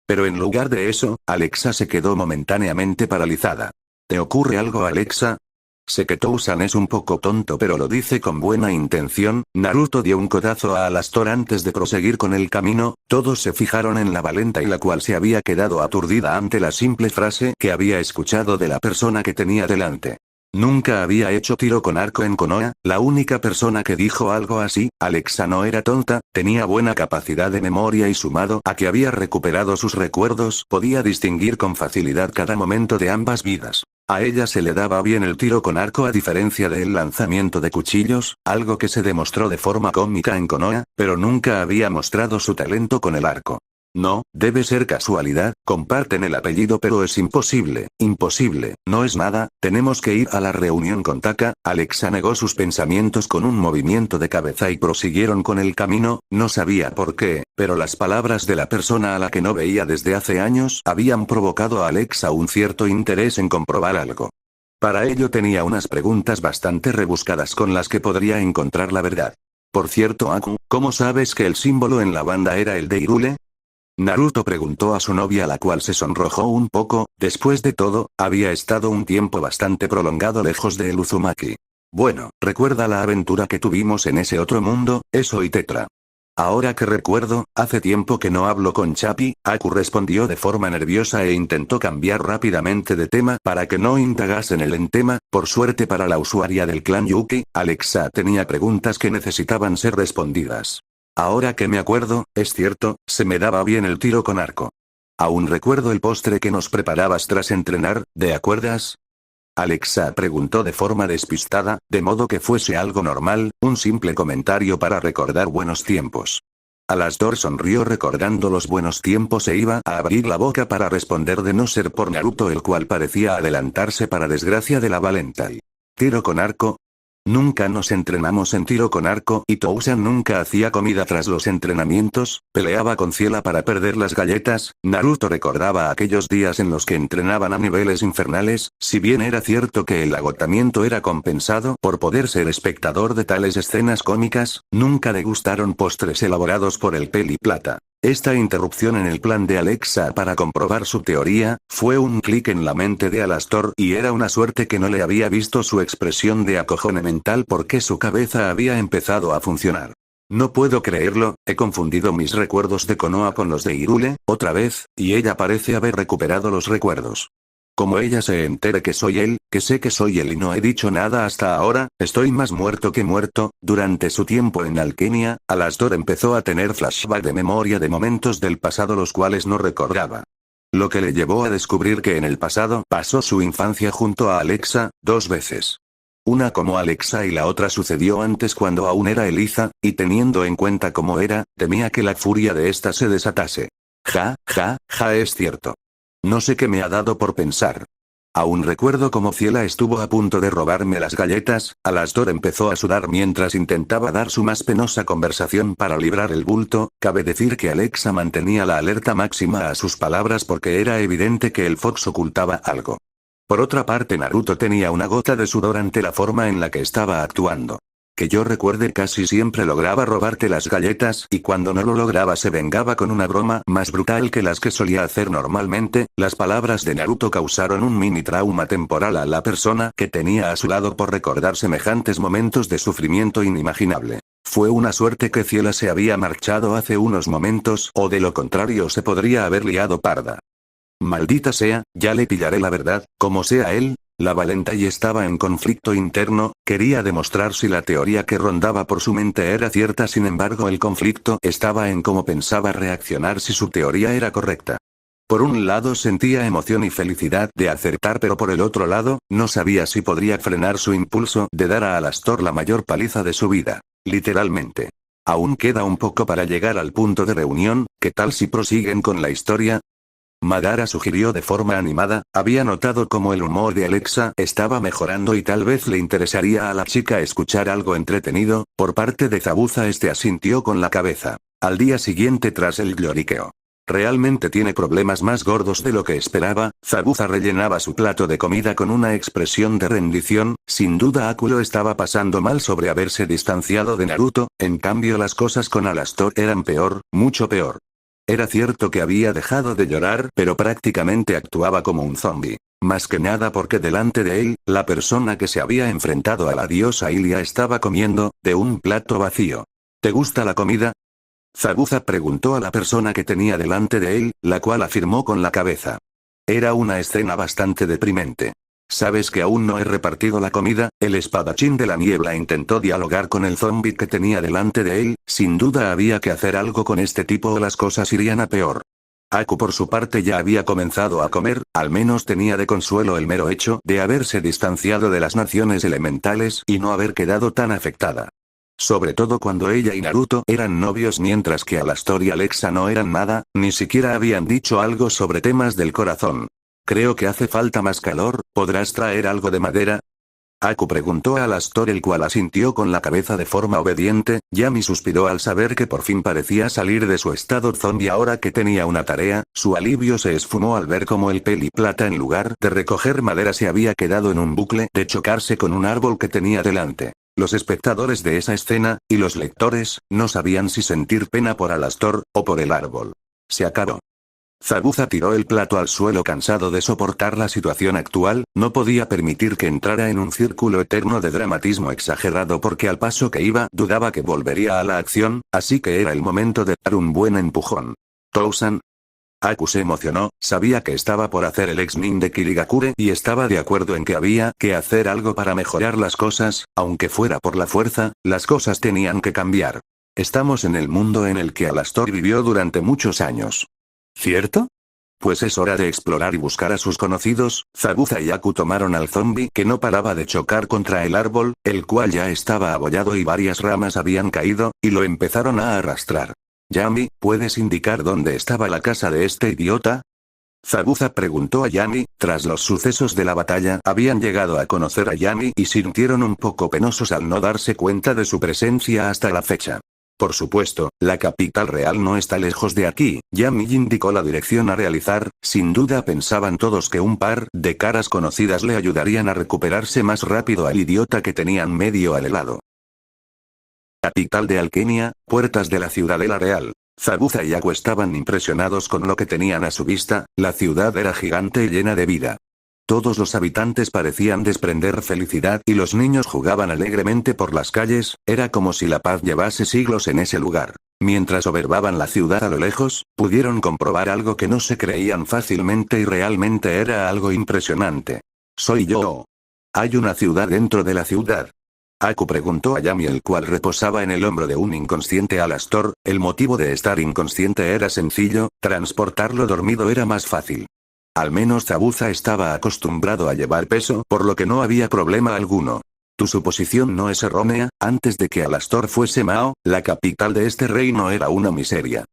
S2: Pero en lugar de eso, Alexa se quedó momentáneamente paralizada. ¿Te ocurre algo, Alexa? Sé que Tousan es un poco tonto, pero lo dice con buena intención. Naruto dio un codazo a Alastor antes de proseguir con el camino. Todos se fijaron en la valenta y la cual se había quedado aturdida ante la simple frase que había escuchado de la persona que tenía delante. Nunca había hecho tiro con arco en Konoha, la única persona que dijo algo así. Alexa no era tonta, tenía buena capacidad de memoria y sumado a que había recuperado sus recuerdos, podía distinguir con facilidad cada momento de ambas vidas. A ella se le daba bien el tiro con arco a diferencia del lanzamiento de cuchillos, algo que se demostró de forma cómica en Konoha, pero nunca había mostrado su talento con el arco. No, debe ser casualidad, comparten el apellido, pero es imposible, no es nada, tenemos que ir a la reunión con Taka. Alexa negó sus pensamientos con un movimiento de cabeza y prosiguieron con el camino. No sabía por qué, pero las palabras de la persona a la que no veía desde hace años habían provocado a Alexa un cierto interés en comprobar algo. Para ello tenía unas preguntas bastante rebuscadas con las que podría encontrar la verdad. Por cierto, Aku, ¿cómo sabes que el símbolo en la banda era el de Hyrule? Naruto preguntó a su novia, la cual se sonrojó un poco. Después de todo, había estado un tiempo bastante prolongado lejos de el Uzumaki. Bueno, recuerda la aventura que tuvimos en ese otro mundo, eso y Tetra. Ahora que recuerdo, hace tiempo que no hablo con Chapi. Aku respondió de forma nerviosa e intentó cambiar rápidamente de tema para que no indagasen el tema. Por suerte para la usuaria del clan Yuki, Alexa tenía preguntas que necesitaban ser respondidas. Ahora que me acuerdo, es cierto, se me daba bien el tiro con arco. Aún recuerdo el postre que nos preparabas tras entrenar, ¿te acuerdas? Alexa preguntó de forma despistada, de modo que fuese algo normal, un simple comentario para recordar buenos tiempos. Alastor sonrió recordando los buenos tiempos e iba a abrir la boca para responder de no ser por Naruto, el cual parecía adelantarse para desgracia de la Valentine. ¿Tiro con arco? Nunca nos entrenamos en tiro con arco y Tousan nunca hacía comida tras los entrenamientos, peleaba con Ciela para perder las galletas. Naruto recordaba aquellos días en los que entrenaban a niveles infernales. Si bien era cierto que el agotamiento era compensado por poder ser espectador de tales escenas cómicas, nunca le gustaron postres elaborados por el Peli Plata. Esta interrupción en el plan de Alexa para comprobar su teoría, fue un clic en la mente de Alastor, y era una suerte que no le había visto su expresión de acojone mental porque su cabeza había empezado a funcionar. No puedo creerlo, he confundido mis recuerdos de Konoha con los de Hyrule, otra vez, y ella parece haber recuperado los recuerdos. Como ella se entere que soy él, que sé que soy él y no he dicho nada hasta ahora, estoy más muerto que muerto. Durante su tiempo en Alquimia, Alastor empezó a tener flashback de memoria de momentos del pasado los cuales no recordaba. Lo que le llevó a descubrir que en el pasado pasó su infancia junto a Alexa, 2 veces. Una como Alexa y la otra sucedió antes cuando aún era Eliza, y teniendo en cuenta cómo era, temía que la furia de ésta se desatase. Es cierto. No sé qué me ha dado por pensar. Aún recuerdo cómo Ciela estuvo a punto de robarme las galletas. Alastor empezó a sudar mientras intentaba dar su más penosa conversación para librar el bulto. Cabe decir que Alexa mantenía la alerta máxima a sus palabras porque era evidente que el Fox ocultaba algo. Por otra parte, Naruto tenía una gota de sudor ante la forma en la que estaba actuando. Que yo recuerde, casi siempre lograba robarte las galletas, y cuando no lo lograba se vengaba con una broma más brutal que las que solía hacer normalmente. Las palabras de Naruto causaron un mini trauma temporal a la persona que tenía a su lado por recordar semejantes momentos de sufrimiento inimaginable. Fue una suerte que Ciela se había marchado hace unos momentos, o de lo contrario se podría haber liado parda. Maldita sea, ya le pillaré la verdad, como sea él. La Valentine estaba en conflicto interno, quería demostrar si la teoría que rondaba por su mente era cierta, sin embargo el conflicto estaba en cómo pensaba reaccionar si su teoría era correcta. Por un lado sentía emoción y felicidad de acertar, pero por el otro lado, no sabía si podría frenar su impulso de dar a Alastor la mayor paliza de su vida. Literalmente. Aún queda un poco para llegar al punto de reunión, ¿qué tal si prosiguen con la historia? Madara sugirió de forma animada, había notado cómo el humor de Alexa estaba mejorando y tal vez le interesaría a la chica escuchar algo entretenido. Por parte de Zabuza asintió con la cabeza. Al día siguiente tras el lloriqueo. Realmente tiene problemas más gordos de lo que esperaba. Zabuza rellenaba su plato de comida con una expresión de rendición. Sin duda Aku lo estaba pasando mal sobre haberse distanciado de Naruto, en cambio las cosas con Alastor eran peor, mucho peor. Era cierto que había dejado de llorar, pero prácticamente actuaba como un zombi. Más que nada porque delante de él, la persona que se había enfrentado a la diosa Ilia estaba comiendo, de un plato vacío. ¿Te gusta la comida? Zabuza preguntó a la persona que tenía delante de él, la cual afirmó con la cabeza. Era una escena bastante deprimente. ¿Sabes que aún no he repartido la comida? El espadachín de la niebla intentó dialogar con el zombi que tenía delante de él. Sin duda había que hacer algo con este tipo o las cosas irían a peor. Aku por su parte ya había comenzado a comer, al menos tenía de consuelo el mero hecho de haberse distanciado de las naciones elementales y no haber quedado tan afectada. Sobre todo cuando ella y Naruto eran novios mientras que Alastor y Alexa no eran nada, ni siquiera habían dicho algo sobre temas del corazón. Creo que hace falta más calor, ¿podrás traer algo de madera? Aku preguntó a Alastor el cual asintió con la cabeza de forma obediente. Yami suspiró al saber que por fin parecía salir de su estado zombie ahora que tenía una tarea. Su alivio se esfumó al ver cómo el peli plata en lugar de recoger madera se había quedado en un bucle de chocarse con un árbol que tenía delante. Los espectadores de esa escena, y los lectores, no sabían si sentir pena por Alastor, o por el árbol. Se acabó. Zabuza tiró el plato al suelo cansado de soportar la situación actual, no podía permitir que entrara en un círculo eterno de dramatismo exagerado porque al paso que iba dudaba que volvería a la acción, así que era el momento de dar un buen empujón. Tousan. Aku se emocionó, sabía que estaba por hacer el X-Min de Kirigakure y estaba de acuerdo en que había que hacer algo para mejorar las cosas, aunque fuera por la fuerza, las cosas tenían que cambiar. Estamos en el mundo en el que Alastor vivió durante muchos años. ¿Cierto? Pues es hora de explorar y buscar a sus conocidos. Zabuza y Aku tomaron al zombi que no paraba de chocar contra el árbol, el cual ya estaba abollado y varias ramas habían caído, y lo empezaron a arrastrar. Yami, ¿puedes indicar dónde estaba la casa de este idiota? Zabuza preguntó a Yami. Tras los sucesos de la batalla habían llegado a conocer a Yami y sintieron un poco penosos al no darse cuenta de su presencia hasta la fecha. Por supuesto, la capital real no está lejos de aquí. Yami indicó la dirección a realizar. Sin duda pensaban todos que un par de caras conocidas le ayudarían a recuperarse más rápido al idiota que tenían medio al lado. Capital de Alquimia, puertas de la ciudadela real. Zabuza y Aku estaban impresionados con lo que tenían a su vista. La ciudad era gigante y llena de vida. Todos los habitantes parecían desprender felicidad y los niños jugaban alegremente por las calles. Era como si la paz llevase siglos en ese lugar. Mientras observaban la ciudad a lo lejos, pudieron comprobar algo que no se creían fácilmente y realmente era algo impresionante. Soy yo. Hay una ciudad dentro de la ciudad. Aku preguntó a Yami el cual reposaba en el hombro de un inconsciente Alastor. El motivo de estar inconsciente era sencillo, transportarlo dormido era más fácil. Al menos Zabuza estaba acostumbrado a llevar peso, por lo que no había problema alguno. Tu suposición no es errónea. Antes de que Alastor fuese Mao, la capital de este reino era una miseria.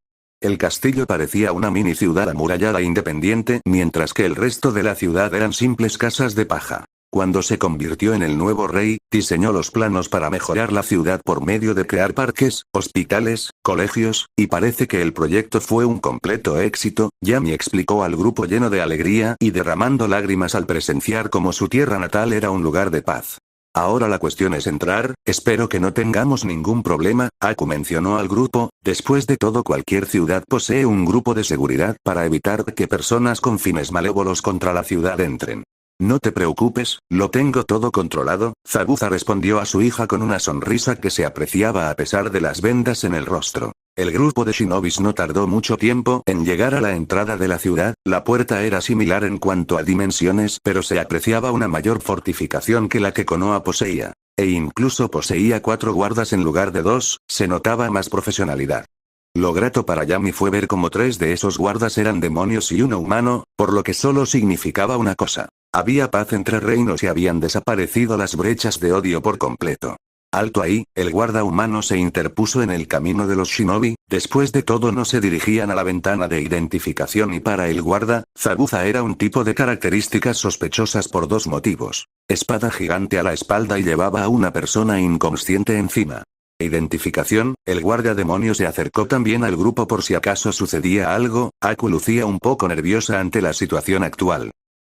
S2: El castillo parecía una mini ciudad amurallada e independiente, mientras que el resto de la ciudad eran simples casas de paja. Cuando se convirtió en el nuevo rey, diseñó los planos para mejorar la ciudad por medio de crear parques, hospitales, colegios, y parece que el proyecto fue un completo éxito. Yami explicó al grupo lleno de alegría y derramando lágrimas al presenciar cómo su tierra natal era un lugar de paz. Ahora la cuestión es entrar, espero que no tengamos ningún problema. Aku mencionó al grupo. Después de todo, cualquier ciudad posee un grupo de seguridad para evitar que personas con fines malévolos contra la ciudad entren. No te preocupes, lo tengo todo controlado. Zabuza respondió a su hija con una sonrisa que se apreciaba a pesar de las vendas en el rostro. El grupo de shinobis no tardó mucho tiempo en llegar a la entrada de la ciudad. La puerta era similar en cuanto a dimensiones, pero se apreciaba una mayor fortificación que la que Konoha poseía. E incluso poseía 4 guardas en lugar de 2, se notaba más profesionalidad. Lo grato para Yami fue ver cómo 3 de esos guardas eran demonios y uno humano, por lo que solo significaba una cosa. Había paz entre reinos y habían desaparecido las brechas de odio por completo. Alto ahí, el guarda humano se interpuso en el camino de los shinobi. Después de todo no se dirigían a la ventana de identificación y para el guarda, Zabuza era un tipo de características sospechosas por 2 motivos. Espada gigante a la espalda y llevaba a una persona inconsciente encima. Identificación, el guardia demonio se acercó también al grupo por si acaso sucedía algo. Aku lucía un poco nerviosa ante la situación actual.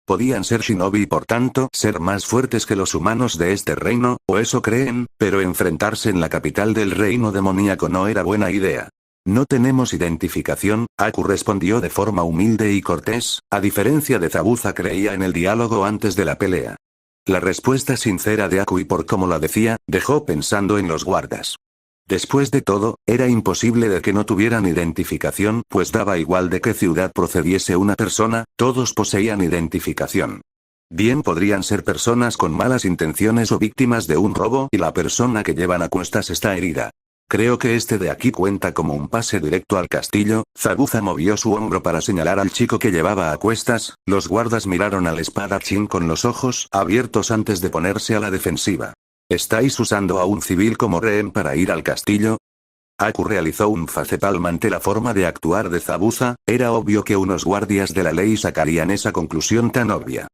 S2: Podían ser shinobi y por tanto ser más fuertes que los humanos de este reino, o eso creen, pero enfrentarse en la capital del reino demoníaco no era buena idea. No tenemos identificación, Aku respondió de forma humilde y cortés, a diferencia de Zabuza creía en el diálogo antes de la pelea. La respuesta sincera de Aku y por cómo la decía, dejó pensando en los guardas. Después de todo, era imposible de que no tuvieran identificación, pues daba igual de qué ciudad procediese una persona, todos poseían identificación. Bien podrían ser personas con malas intenciones o víctimas de un robo y la persona que llevan a cuestas está herida. Creo que este de aquí cuenta como un pase directo al castillo. Zabuza movió su hombro para señalar al chico que llevaba a cuestas. Los guardas miraron al espadachín con los ojos abiertos antes de ponerse a la defensiva. ¿Estáis usando a un civil como rehén para ir al castillo? Aku realizó un facepalm ante la forma de actuar de Zabuza. Era obvio que unos guardias de la ley sacarían esa conclusión tan obvia.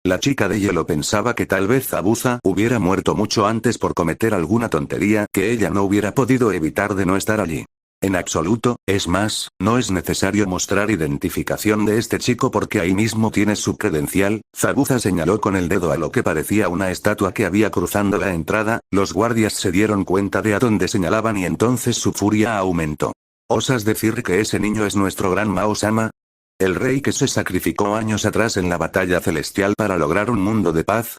S2: La chica de hielo pensaba que tal vez Zabuza hubiera muerto mucho antes por cometer alguna tontería que ella no hubiera podido evitar de no estar allí. En absoluto, es más, no es necesario mostrar identificación de este chico porque ahí mismo tienes su credencial. Zabuza señaló con el dedo a lo que parecía una estatua que había cruzando la entrada. Los guardias se dieron cuenta de a dónde señalaban y entonces su furia aumentó. ¿Osas decir que ese niño es nuestro gran Mao-sama? ¿El rey que se sacrificó años atrás en la batalla celestial para lograr un mundo de paz?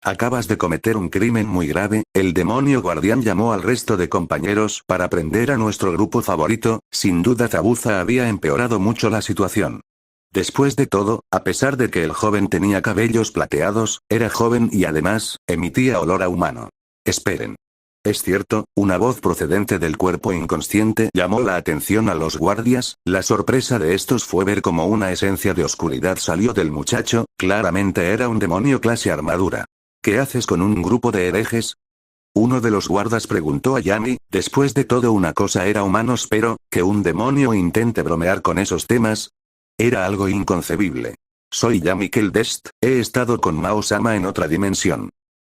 S2: Acabas de cometer un crimen muy grave. El demonio guardián llamó al resto de compañeros para prender a nuestro grupo favorito. Sin duda Zabuza había empeorado mucho la situación. Después de todo, a pesar de que el joven tenía cabellos plateados, era joven y además, emitía olor a humano. Esperen. Es cierto, una voz procedente del cuerpo inconsciente llamó la atención a los guardias. La sorpresa de estos fue ver cómo una esencia de oscuridad salió del muchacho. Claramente era un demonio clase armadura. ¿Qué haces con un grupo de herejes? Uno de los guardas preguntó a Yami. Después de todo, una cosa era humanos, pero que un demonio intente bromear con esos temas era algo inconcebible. Soy Yami Keldest, he estado con Mao-sama en otra dimensión.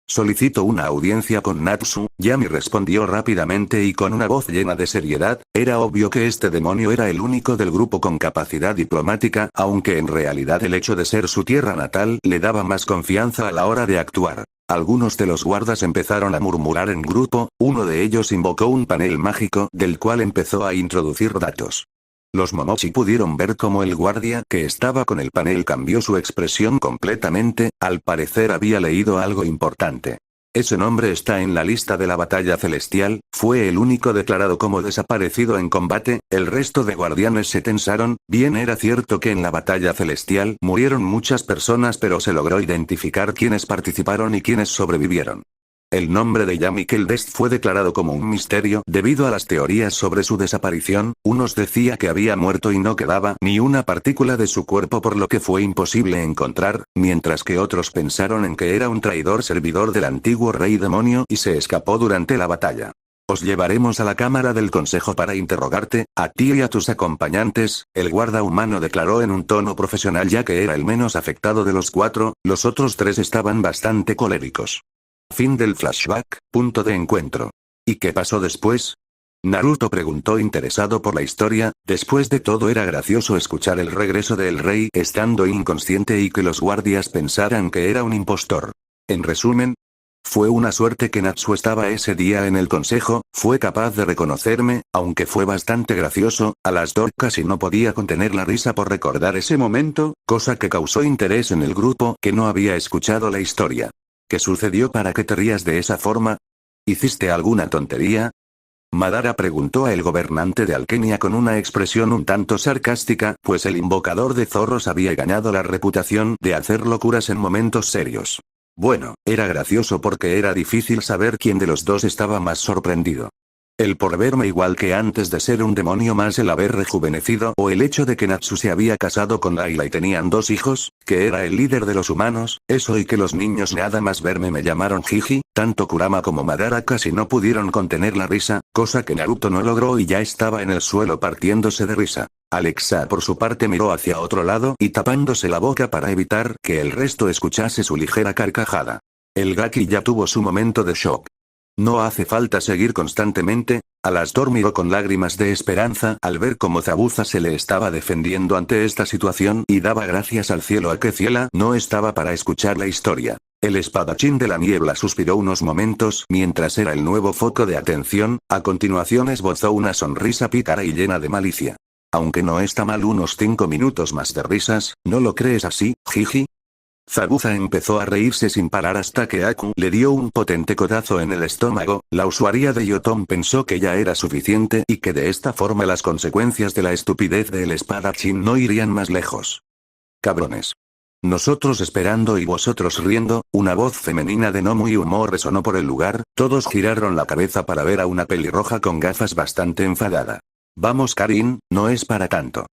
S2: Solicito una audiencia con Natsu. Yami respondió rápidamente y con una voz llena de seriedad. Era obvio que este demonio era el único del grupo con capacidad diplomática, aunque en realidad el hecho de ser su tierra natal le daba más confianza a la hora de actuar. Algunos de los guardas empezaron a murmurar en grupo. Uno de ellos invocó un panel mágico del cual empezó a introducir datos. Los Momochi pudieron ver cómo el guardia que estaba con el panel cambió su expresión completamente. Al parecer había leído algo importante. Ese nombre está en la lista de la batalla celestial. Fue el único declarado como desaparecido en combate. El resto de guardianes se tensaron. Bien, era cierto que en la batalla celestial murieron muchas personas, pero se logró identificar quiénes participaron y quiénes sobrevivieron. El nombre de Yami Keldest fue declarado como un misterio debido a las teorías sobre su desaparición. Unos decían que había muerto y no quedaba ni una partícula de su cuerpo, por lo que fue imposible encontrar, mientras que otros pensaron en que era un traidor servidor del antiguo rey demonio y se escapó durante la batalla. Os llevaremos a la cámara del consejo para interrogarte, a ti y a tus acompañantes, el guarda humano declaró en un tono profesional, ya que era el menos afectado de los cuatro. Los otros tres estaban bastante coléricos. Fin del flashback. Punto de encuentro. ¿Y qué pasó después? Naruto preguntó interesado por la historia. Después de todo, era gracioso escuchar el regreso del rey estando inconsciente y que los guardias pensaran que era un impostor. En resumen, fue una suerte que Natsu estaba ese día en el consejo. Fue capaz de reconocerme, aunque fue bastante gracioso. A las dos casi no podía contener la risa por recordar ese momento, cosa que causó interés en el grupo que no había escuchado la historia. ¿Qué sucedió para que te rías de esa forma? ¿Hiciste alguna tontería? Madara preguntó a el gobernante de Alkenia con una expresión un tanto sarcástica, pues el invocador de zorros había ganado la reputación de hacer locuras en momentos serios. Bueno, era gracioso porque era difícil saber quién de los dos estaba más sorprendido. El por verme igual que antes de ser un demonio, más el haber rejuvenecido, o el hecho de que Natsu se había casado con Layla y tenían 2 hijos, que era el líder de los humanos, eso y que los niños nada más verme me llamaron Jiji. Tanto Kurama como Madara casi no pudieron contener la risa, cosa que Naruto no logró y ya estaba en el suelo partiéndose de risa. Alexa por su parte miró hacia otro lado y tapándose la boca para evitar que el resto escuchase su ligera carcajada. El Gaki ya tuvo su momento de shock. No hace falta seguir constantemente. Alastor miró con lágrimas de esperanza al ver cómo Zabuza se le estaba defendiendo ante esta situación y daba gracias al cielo a que Ciela no estaba para escuchar la historia. El espadachín de la niebla suspiró unos momentos mientras era el nuevo foco de atención, a continuación esbozó una sonrisa pícara y llena de malicia. Aunque no está mal unos 5 minutos más de risas, ¿no lo crees así, Jiji? Zabuza empezó a reírse sin parar hasta que Aku le dio un potente codazo en el estómago. La usuaria de Yotom pensó que ya era suficiente y que de esta forma las consecuencias de la estupidez del espadachín no irían más lejos. Cabrones. Nosotros esperando y vosotros riendo, una voz femenina de no muy humor resonó por el lugar, todos giraron la cabeza para ver a una pelirroja con gafas bastante enfadada. Vamos Karin, no es para tanto.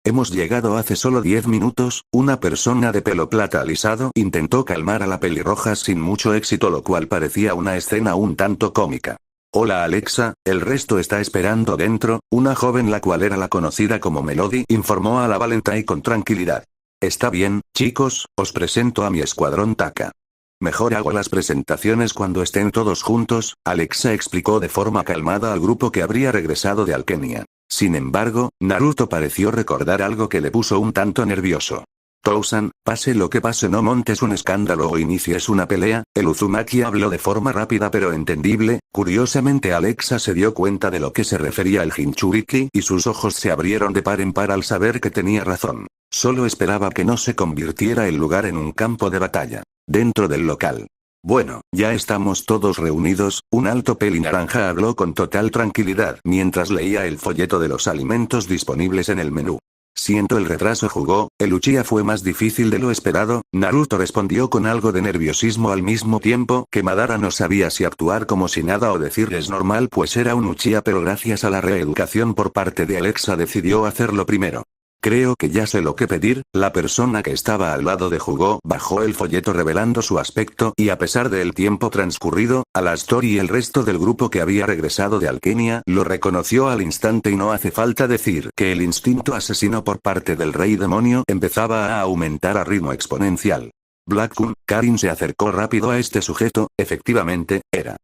S2: Hemos llegado hace solo 10 minutos, una persona de pelo plata alisado intentó calmar a la pelirroja sin mucho éxito, lo cual parecía una escena un tanto cómica. Hola Alexa, el resto está esperando dentro, una joven la cual era la conocida como Melody informó a la Valentine con tranquilidad. Está bien, chicos, os presento a mi escuadrón Taka. Mejor hago las presentaciones cuando estén todos juntos, Alexa explicó de forma calmada al grupo que habría regresado de Alkenia. Sin embargo, Naruto pareció recordar algo que le puso un tanto nervioso. Tousan, pase lo que pase, no montes un escándalo o inicies una pelea. El Uzumaki habló de forma rápida pero entendible. Curiosamente Alexa se dio cuenta de lo que se refería el Jinchuriki y sus ojos se abrieron de par en par al saber que tenía razón. Solo esperaba que no se convirtiera el lugar en un campo de batalla. Dentro del local. Bueno, ya estamos todos reunidos, un alto pelinaranja habló con total tranquilidad mientras leía el folleto de los alimentos disponibles en el menú. Siento el retraso, jugó, el Uchiha fue más difícil de lo esperado, Naruto respondió con algo de nerviosismo al mismo tiempo que Madara no sabía si actuar como si nada o decirles normal pues era un Uchiha, pero gracias a la reeducación por parte de Alexa decidió hacerlo primero. Creo que ya sé lo que pedir. La persona que estaba al lado de Hugo bajó el folleto revelando su aspecto y a pesar del tiempo transcurrido, Alastor y el resto del grupo que había regresado de Alkenia lo reconoció al instante y no hace falta decir que el instinto asesino por parte del rey demonio empezaba a aumentar a ritmo exponencial. Black-kun, Karin se acercó rápido a este sujeto, efectivamente, era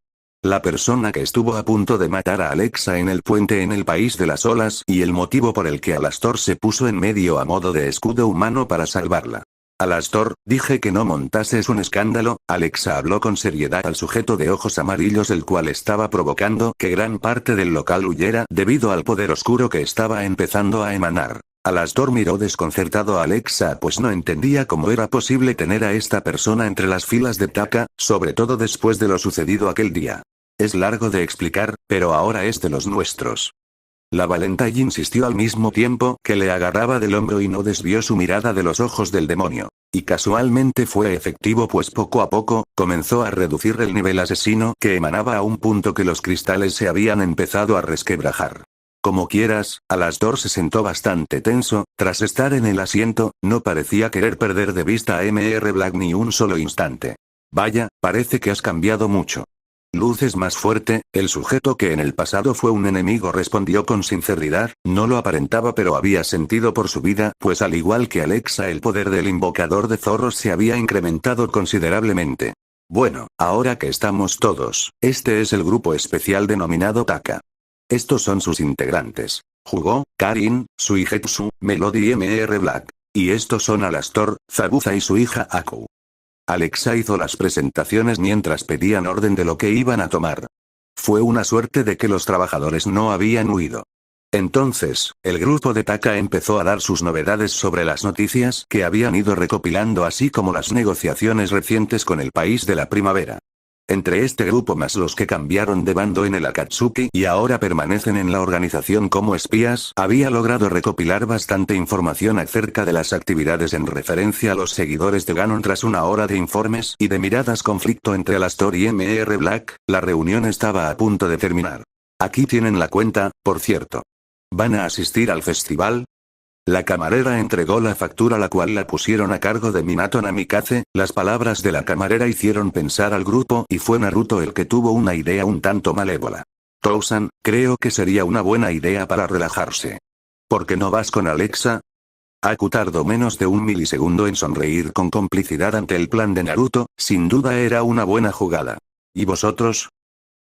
S2: la persona que estuvo a punto de matar a Alexa en el puente en el país de las olas y el motivo por el que Alastor se puso en medio a modo de escudo humano para salvarla. Alastor, dije que no montases un escándalo. Alexa habló con seriedad al sujeto de ojos amarillos, el cual estaba provocando que gran parte del local huyera debido al poder oscuro que estaba empezando a emanar. Alastor miró desconcertado a Alexa pues no entendía cómo era posible tener a esta persona entre las filas de Taka, sobre todo después de lo sucedido aquel día. Es largo de explicar, pero ahora es de los nuestros. La Valentine insistió al mismo tiempo que le agarraba del hombro y no desvió su mirada de los ojos del demonio. Y casualmente fue efectivo pues poco a poco, comenzó a reducir el nivel asesino que emanaba a un punto que los cristales se habían empezado a resquebrajar. Como quieras, Alastor se sentó bastante tenso, tras estar en el asiento, no parecía querer perder de vista a Mr. Black ni un solo instante. Vaya, parece que has cambiado mucho. Luces más fuerte, el sujeto que en el pasado fue un enemigo respondió con sinceridad, no lo aparentaba pero había sentido por su vida, pues al igual que Alexa el poder del invocador de zorros se había incrementado considerablemente. Bueno, ahora que estamos todos, este es el grupo especial denominado Taka. Estos son sus integrantes. Hugo, Karin, Suigetsu, Melody y Mr. Black. Y estos son Alastor, Zabuza y su hija Aku. Alexa hizo las presentaciones mientras pedían orden de lo que iban a tomar. Fue una suerte de que los trabajadores no habían huido. Entonces, el grupo de Taka empezó a dar sus novedades sobre las noticias que habían ido recopilando así como las negociaciones recientes con el país de la primavera. Entre este grupo más los que cambiaron de bando en el Akatsuki y ahora permanecen en la organización como espías, había logrado recopilar bastante información acerca de las actividades en referencia a los seguidores de Ganon. Tras una hora de informes y de miradas conflicto entre Alastor y Mr. Black, la reunión estaba a punto de terminar. Aquí tienen la cuenta, por cierto. ¿Van a asistir al festival? La camarera entregó la factura, la cual la pusieron a cargo de Minato Namikaze. Las palabras de la camarera hicieron pensar al grupo y fue Naruto el que tuvo una idea un tanto malévola. Tousan, creo que sería una buena idea para relajarse. ¿Por qué no vas con Alexa? Aku tardó menos de un milisegundo en sonreír con complicidad ante el plan de Naruto, sin duda era una buena jugada. ¿Y vosotros?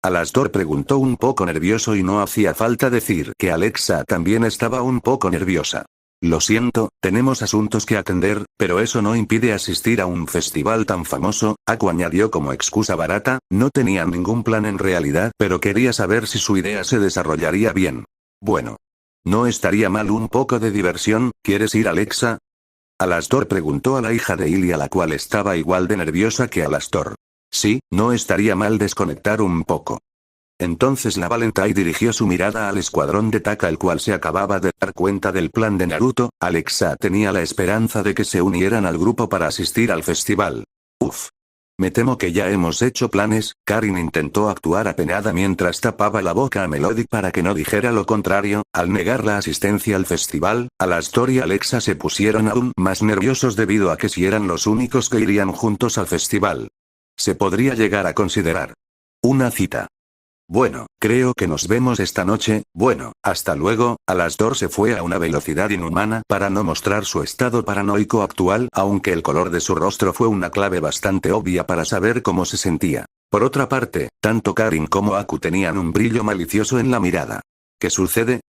S2: Alastor preguntó un poco nervioso y no hacía falta decir que Alexa también estaba un poco nerviosa. Lo siento, tenemos asuntos que atender, pero eso no impide asistir a un festival tan famoso, Aku añadió como excusa barata, no tenía ningún plan en realidad, pero quería saber si su idea se desarrollaría bien. Bueno. No estaría mal un poco de diversión, ¿quieres ir Alexa? Alastor preguntó a la hija de Ilia, la cual estaba igual de nerviosa que Alastor. Sí, no estaría mal desconectar un poco. Entonces la Valentine dirigió su mirada al escuadrón de Taka, el cual se acababa de dar cuenta del plan de Naruto. Alexa tenía la esperanza de que se unieran al grupo para asistir al festival. Uf. Me temo que ya hemos hecho planes. Karin intentó actuar apenada mientras tapaba la boca a Melody para que no dijera lo contrario. Al negar la asistencia al festival, Alastor y Alexa se pusieron aún más nerviosos debido a que si eran los únicos que irían juntos al festival. Se podría llegar a considerar una cita. Bueno, creo que nos vemos esta noche. Bueno, hasta luego. Alastor se fue a una velocidad inhumana para no mostrar su estado paranoico actual, aunque el color de su rostro fue una clave bastante obvia para saber cómo se sentía. Por otra parte, tanto Karin como Aku tenían un brillo malicioso en la mirada. ¿Qué sucede?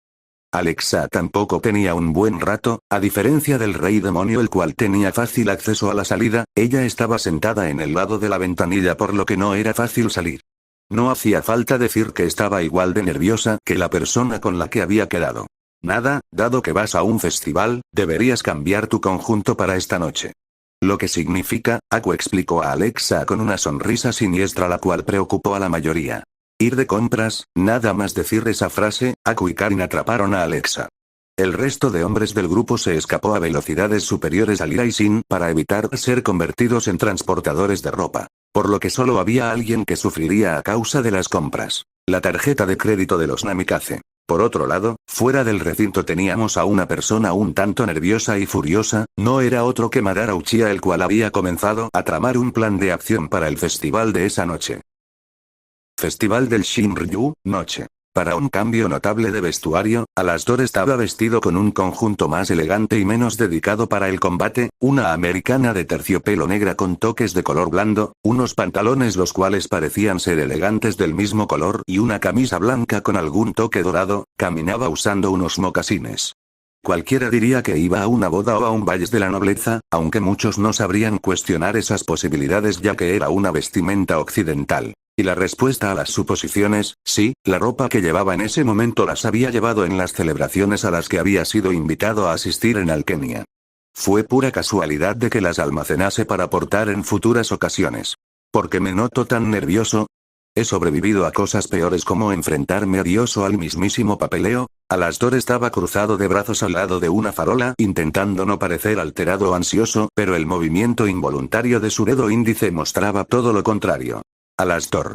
S2: Alexa tampoco tenía un buen rato, a diferencia del rey demonio, el cual tenía fácil acceso a la salida. Ella estaba sentada en el lado de la ventanilla, por lo que no era fácil salir. No hacía falta decir que estaba igual de nerviosa que la persona con la que había quedado. Nada, dado que vas a un festival, deberías cambiar tu conjunto para esta noche. Lo que significa, Aku explicó a Alexa con una sonrisa siniestra, la cual preocupó a la mayoría. Ir de compras, nada más decir esa frase, Aku y Karin atraparon a Alexa. El resto de hombres del grupo se escapó a velocidades superiores al Iraisin para evitar ser convertidos en transportadores de ropa. Por lo que solo había alguien que sufriría a causa de las compras. La tarjeta de crédito de los Namikaze. Por otro lado, fuera del recinto teníamos a una persona un tanto nerviosa y furiosa, no era otro que Madara Uchiha, el cual había comenzado a tramar un plan de acción para el festival de esa noche. Festival del Shinryu, noche. Para un cambio notable de vestuario, Alastor estaba vestido con un conjunto más elegante y menos dedicado para el combate, una americana de terciopelo negra con toques de color blando, unos pantalones los cuales parecían ser elegantes del mismo color y una camisa blanca con algún toque dorado. Caminaba usando unos mocasines. Cualquiera diría que iba a una boda o a un baile de la nobleza, aunque muchos no sabrían cuestionar esas posibilidades ya que era una vestimenta occidental. Y la respuesta a las suposiciones, sí, la ropa que llevaba en ese momento las había llevado en las celebraciones a las que había sido invitado a asistir en Alquenia. Fue pura casualidad de que las almacenase para portar en futuras ocasiones. ¿Por qué me noto tan nervioso? He sobrevivido a cosas peores como enfrentarme a Dios o al mismísimo papeleo. Alastor estaba cruzado de brazos al lado de una farola intentando no parecer alterado o ansioso, pero el movimiento involuntario de su dedo índice mostraba todo lo contrario. Alastor.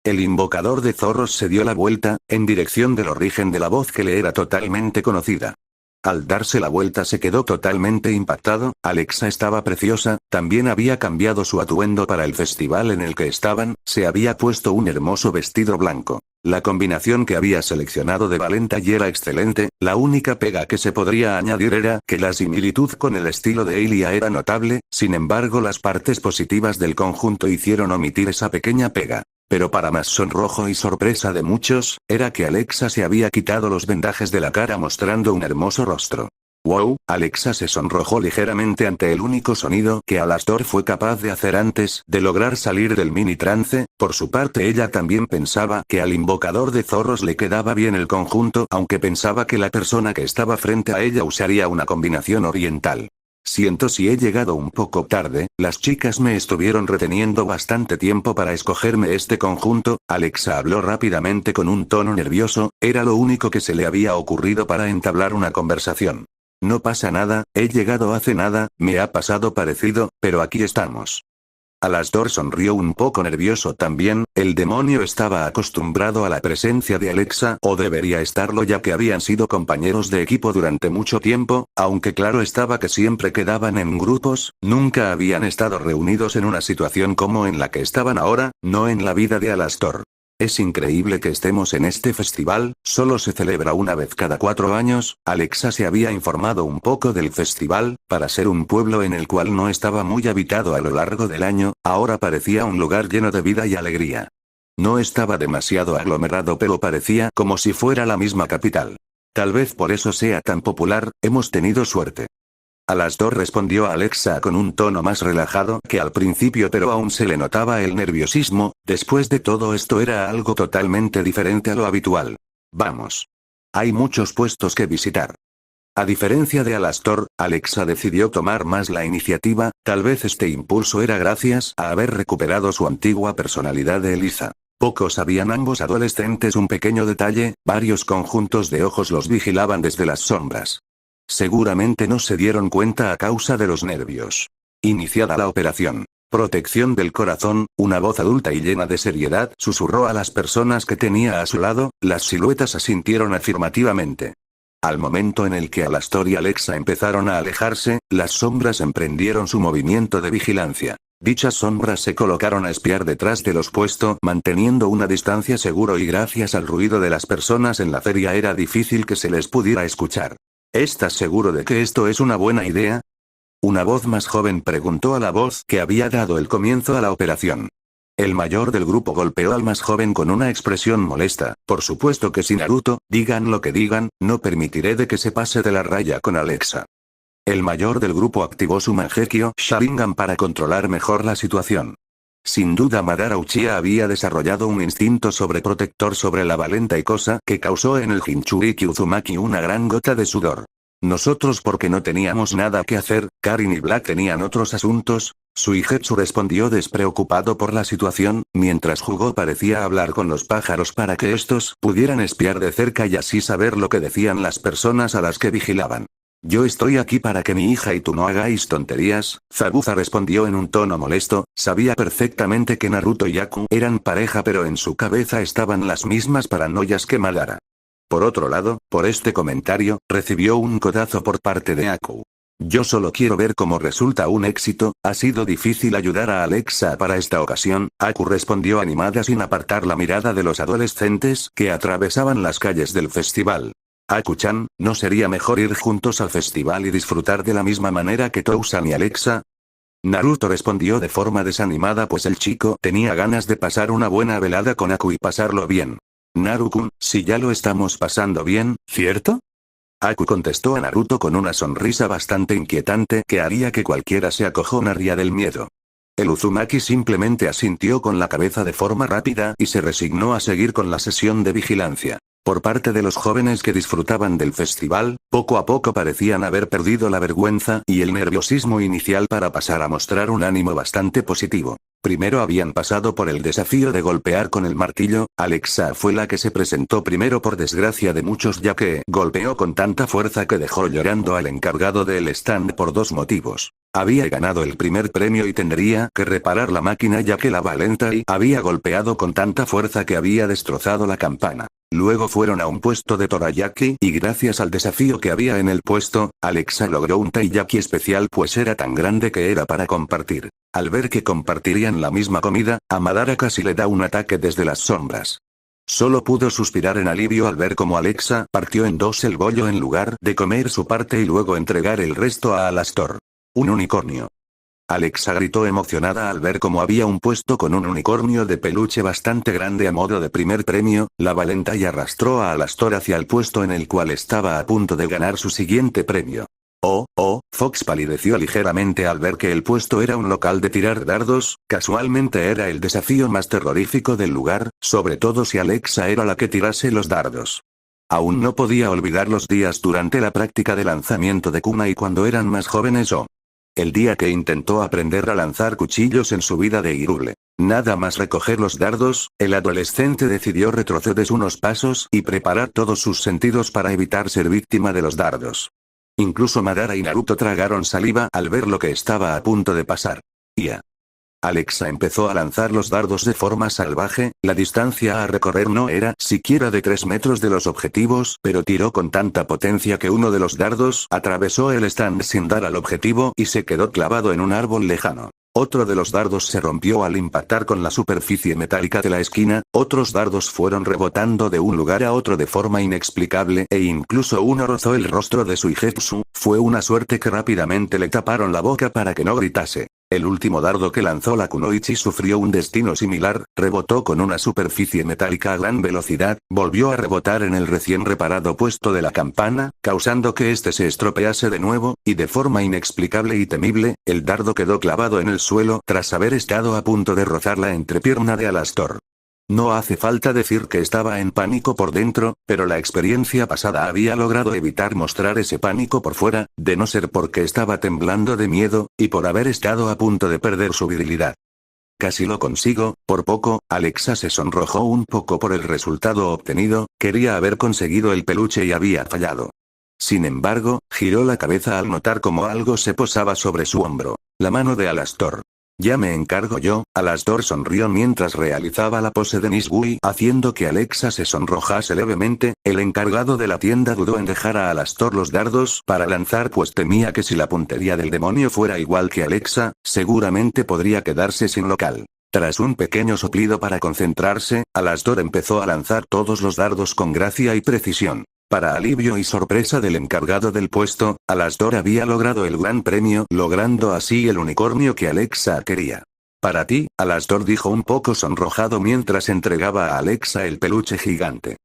S2: El invocador de zorros se dio la vuelta, en dirección del origen de la voz que le era totalmente conocida. Al darse la vuelta se quedó totalmente impactado. Alexa estaba preciosa, también había cambiado su atuendo para el festival en el que estaban, se había puesto un hermoso vestido blanco. La combinación que había seleccionado de Valentine era excelente, la única pega que se podría añadir era que la similitud con el estilo de Ilia era notable, sin embargo las partes positivas del conjunto hicieron omitir esa pequeña pega. Pero para más sonrojo y sorpresa de muchos, era que Alexa se había quitado los vendajes de la cara mostrando un hermoso rostro. ¡Wow! Alexa se sonrojó ligeramente ante el único sonido que Alastor fue capaz de hacer antes de lograr salir del mini trance. Por su parte ella también pensaba que al invocador de zorros le quedaba bien el conjunto, aunque pensaba que la persona que estaba frente a ella usaría una combinación oriental. Siento si he llegado un poco tarde, las chicas me estuvieron reteniendo bastante tiempo para escogerme este conjunto. Alexa habló rápidamente con un tono nervioso, era lo único que se le había ocurrido para entablar una conversación. No pasa nada, he llegado hace nada, me ha pasado parecido, pero aquí estamos. Alastor sonrió un poco nervioso también, el demonio estaba acostumbrado a la presencia de Alexa, o debería estarlo ya que habían sido compañeros de equipo durante mucho tiempo, aunque claro estaba que siempre quedaban en grupos, nunca habían estado reunidos en una situación como en la que estaban ahora, no en la vida de Alastor. Es increíble que estemos en este festival, solo se celebra una vez cada 4 años. Alexa se había informado un poco del festival, para ser un pueblo en el cual no estaba muy habitado a lo largo del año, ahora parecía un lugar lleno de vida y alegría. No estaba demasiado aglomerado, pero parecía como si fuera la misma capital. Tal vez por eso sea tan popular, hemos tenido suerte. Alastor, respondió Alexa con un tono más relajado que al principio, pero aún se le notaba el nerviosismo. Después de todo esto era algo totalmente diferente a lo habitual. Vamos. Hay muchos puestos que visitar. A diferencia de Alastor, Alexa decidió tomar más la iniciativa. Tal vez este impulso era gracias a haber recuperado su antigua personalidad de Eliza. Poco sabían ambos adolescentes un pequeño detalle: varios conjuntos de ojos los vigilaban desde las sombras. Seguramente no se dieron cuenta a causa de los nervios. Iniciada la operación Protección del Corazón, una voz adulta y llena de seriedad susurró a las personas que tenía a su lado. Las siluetas asintieron afirmativamente. Al momento en el que Alastor y Alexa empezaron a alejarse, las sombras emprendieron su movimiento de vigilancia. Dichas sombras se colocaron a espiar detrás de los puestos, manteniendo una distancia seguro, y gracias al ruido de las personas en la feria era difícil que se les pudiera escuchar. ¿Estás seguro de que esto es una buena idea? Una voz más joven preguntó a la voz que había dado el comienzo a la operación. El mayor del grupo golpeó al más joven con una expresión molesta. Por supuesto que sí, Naruto, digan lo que digan, no permitiré de que se pase de la raya con Alexa. El mayor del grupo activó su Mangekyo Sharingan para controlar mejor la situación. Sin duda Madara Uchiha había desarrollado un instinto sobreprotector sobre la valenta y cosa que causó en el Jinchuriki Uzumaki una gran gota de sudor. Nosotros porque no teníamos nada que hacer, Karin y Black tenían otros asuntos. Suigetsu respondió despreocupado por la situación. Mientras jugó parecía hablar con los pájaros para que estos pudieran espiar de cerca y así saber lo que decían las personas a las que vigilaban. Yo estoy aquí para que mi hija y tú no hagáis tonterías. Zabuza respondió en un tono molesto. Sabía perfectamente que Naruto y Aku eran pareja, pero en su cabeza estaban las mismas paranoias que Madara. Por otro lado, por este comentario, recibió un codazo por parte de Aku. Yo solo quiero ver cómo resulta un éxito. Ha sido difícil ayudar a Alexa para esta ocasión, Aku respondió animada sin apartar la mirada de los adolescentes que atravesaban las calles del festival. Aku-chan, ¿no sería mejor ir juntos al festival y disfrutar de la misma manera que Tousan y Alexa? Naruto respondió de forma desanimada, pues el chico tenía ganas de pasar una buena velada con Aku y pasarlo bien. Naru-kun, si ya lo estamos pasando bien, ¿cierto? Aku contestó a Naruto con una sonrisa bastante inquietante que haría que cualquiera se acojonaría del miedo. El Uzumaki simplemente asintió con la cabeza de forma rápida y se resignó a seguir con la sesión de vigilancia. Por parte de los jóvenes que disfrutaban del festival, poco a poco parecían haber perdido la vergüenza y el nerviosismo inicial para pasar a mostrar un ánimo bastante positivo. Primero habían pasado por el desafío de golpear con el martillo. Alexa fue la que se presentó primero, por desgracia de muchos, ya que golpeó con tanta fuerza que dejó llorando al encargado del stand por dos motivos. Había ganado el primer premio y tendría que reparar la máquina, ya que la valenta y había golpeado con tanta fuerza que había destrozado la campana. Luego fueron a un puesto de Torayaki, y gracias al desafío que había en el puesto, Alexa logró un taiyaki especial, pues era tan grande que era para compartir. Al ver que compartirían la misma comida, a Madara casi le da un ataque desde las sombras. Solo pudo suspirar en alivio al ver cómo Alexa partió en dos el bollo en lugar de comer su parte y luego entregar el resto a Alastor. Un unicornio. Alexa gritó emocionada al ver cómo había un puesto con un unicornio de peluche bastante grande a modo de primer premio. La valenta y arrastró a Alastor hacia el puesto en el cual estaba a punto de ganar su siguiente premio. Fox palideció ligeramente al ver que el puesto era un local de tirar dardos. Casualmente era el desafío más terrorífico del lugar, sobre todo si Alexa era la que tirase los dardos. Aún no podía olvidar los días durante la práctica de lanzamiento de kunai cuando eran más jóvenes, el día que intentó aprender a lanzar cuchillos en su vida de Hyrule. Nada más recoger los dardos, el adolescente decidió retroceder unos pasos y preparar todos sus sentidos para evitar ser víctima de los dardos. Incluso Madara y Naruto tragaron saliva al ver lo que estaba a punto de pasar. Alexa empezó a lanzar los dardos de forma salvaje. La distancia a recorrer no era siquiera de 3 metros de los objetivos, pero tiró con tanta potencia que uno de los dardos atravesó el stand sin dar al objetivo y se quedó clavado en un árbol lejano. Otro de los dardos se rompió al impactar con la superficie metálica de la esquina. Otros dardos fueron rebotando de un lugar a otro de forma inexplicable, e incluso uno rozó el rostro de Suigetsu. Fue una suerte que rápidamente le taparon la boca para que no gritase. El último dardo que lanzó la Kunoichi sufrió un destino similar, rebotó con una superficie metálica a gran velocidad, volvió a rebotar en el recién reparado puesto de la campana, causando que este se estropease de nuevo, y de forma inexplicable y temible, el dardo quedó clavado en el suelo tras haber estado a punto de rozar la entrepierna de Alastor. No hace falta decir que estaba en pánico por dentro, pero la experiencia pasada había logrado evitar mostrar ese pánico por fuera, de no ser porque estaba temblando de miedo, y por haber estado a punto de perder su virilidad. Casi lo consigo, por poco. Alexa se sonrojó un poco por el resultado obtenido, quería haber conseguido el peluche y había fallado. Sin embargo, giró la cabeza al notar como algo se posaba sobre su hombro. La mano de Alastor. Ya me encargo yo. Alastor sonrió mientras realizaba la pose de Nisbui, haciendo que Alexa se sonrojase levemente. El encargado de la tienda dudó en dejar a Alastor los dardos para lanzar, pues temía que si la puntería del demonio fuera igual que Alexa, seguramente podría quedarse sin local. Tras un pequeño soplido para concentrarse, Alastor empezó a lanzar todos los dardos con gracia y precisión. Para alivio y sorpresa del encargado del puesto, Alastor había logrado el gran premio, logrando así el unicornio que Alexa quería. Para ti, Alastor dijo un poco sonrojado mientras entregaba a Alexa el peluche gigante.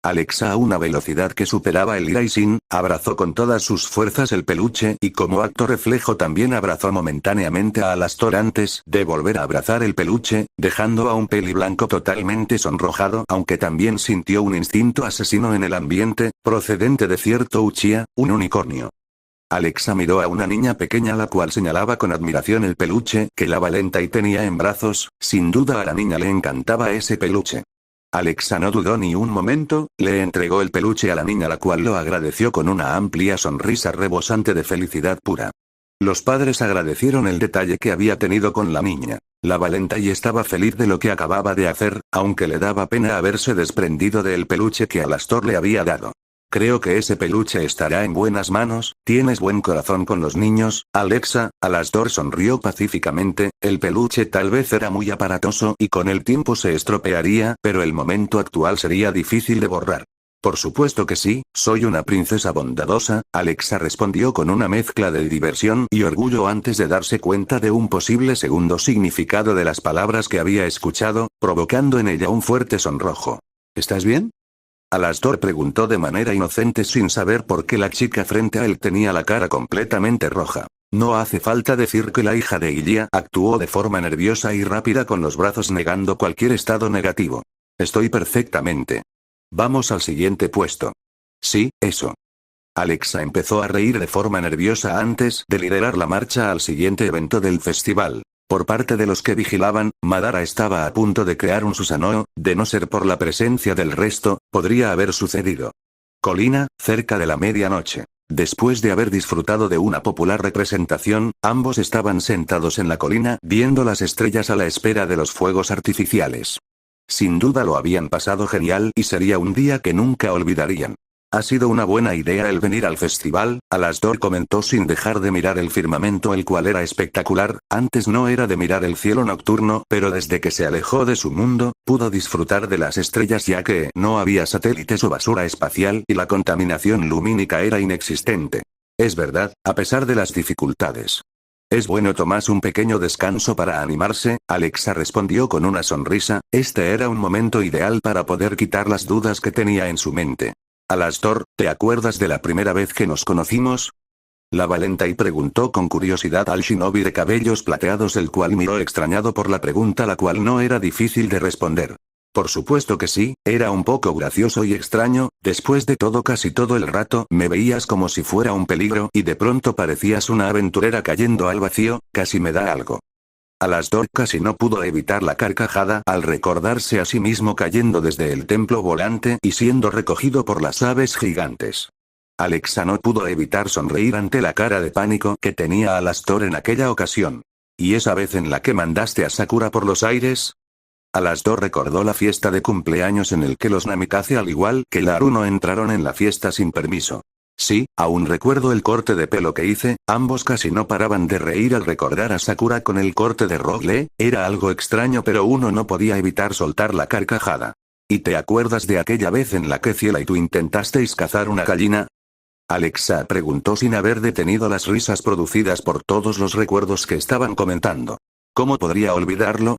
S2: Alexa, a una velocidad que superaba el Iraisin, abrazó con todas sus fuerzas el peluche y como acto reflejo también abrazó momentáneamente a Alastor antes de volver a abrazar el peluche, dejando a un peliblanco totalmente sonrojado, aunque también sintió un instinto asesino en el ambiente, procedente de cierto Uchiha, un unicornio. Alexa miró a una niña pequeña la cual señalaba con admiración el peluche que la Valentai tenía en brazos. Sin duda a la niña le encantaba ese peluche. Alexa no dudó ni un momento, le entregó el peluche a la niña la cual lo agradeció con una amplia sonrisa rebosante de felicidad pura. Los padres agradecieron el detalle que había tenido con la niña. La Valentai estaba feliz de lo que acababa de hacer, aunque le daba pena haberse desprendido del peluche que Alastor le había dado. Creo que ese peluche estará en buenas manos. Tienes buen corazón con los niños, Alexa. Alastor sonrió pacíficamente. El peluche tal vez era muy aparatoso y con el tiempo se estropearía, pero el momento actual sería difícil de borrar. Por supuesto que sí, soy una princesa bondadosa. Alexa respondió con una mezcla de diversión y orgullo antes de darse cuenta de un posible segundo significado de las palabras que había escuchado, provocando en ella un fuerte sonrojo. ¿Estás bien? Alastor preguntó de manera inocente sin saber por qué la chica frente a él tenía la cara completamente roja. No hace falta decir que la hija de Ilya actuó de forma nerviosa y rápida con los brazos negando cualquier estado negativo. Estoy perfectamente. Vamos al siguiente puesto. Sí, eso. Alexa empezó a reír de forma nerviosa antes de liderar la marcha al siguiente evento del festival. Por parte de los que vigilaban, Madara estaba a punto de crear un Susanoo, de no ser por la presencia del resto, podría haber sucedido. Colina, cerca de la medianoche. Después de haber disfrutado de una popular representación, ambos estaban sentados en la colina viendo las estrellas a la espera de los fuegos artificiales. Sin duda lo habían pasado genial y sería un día que nunca olvidarían. Ha sido una buena idea el venir al festival, Alastor comentó sin dejar de mirar el firmamento el cual era espectacular. Antes no era de mirar el cielo nocturno, pero desde que se alejó de su mundo, pudo disfrutar de las estrellas ya que no había satélites o basura espacial y la contaminación lumínica era inexistente. Es verdad, a pesar de las dificultades. Es bueno tomarse un pequeño descanso para animarse, Alexa respondió con una sonrisa. Este era un momento ideal para poder quitar las dudas que tenía en su mente. Alastor, ¿te acuerdas de la primera vez que nos conocimos? La Valentai preguntó con curiosidad al shinobi de cabellos plateados el cual miró extrañado por la pregunta la cual no era difícil de responder. Por supuesto que sí, era un poco gracioso y extraño, después de todo casi todo el rato me veías como si fuera un peligro y de pronto parecías una aventurera cayendo al vacío, casi me da algo. Alastor casi no pudo evitar la carcajada al recordarse a sí mismo cayendo desde el templo volante y siendo recogido por las aves gigantes. Alexa no pudo evitar sonreír ante la cara de pánico que tenía Alastor en aquella ocasión. ¿Y esa vez en la que mandaste a Sakura por los aires? Alastor recordó la fiesta de cumpleaños en el que los Namikaze al igual que la Haruno entraron en la fiesta sin permiso. Sí, aún recuerdo el corte de pelo que hice. Ambos casi no paraban de reír al recordar a Sakura con el corte de Rock Lee. Era algo extraño pero uno no podía evitar soltar la carcajada. ¿Y te acuerdas de aquella vez en la que Ciela y tú intentasteis cazar una gallina? Alexa preguntó sin haber detenido las risas producidas por todos los recuerdos que estaban comentando. ¿Cómo podría olvidarlo?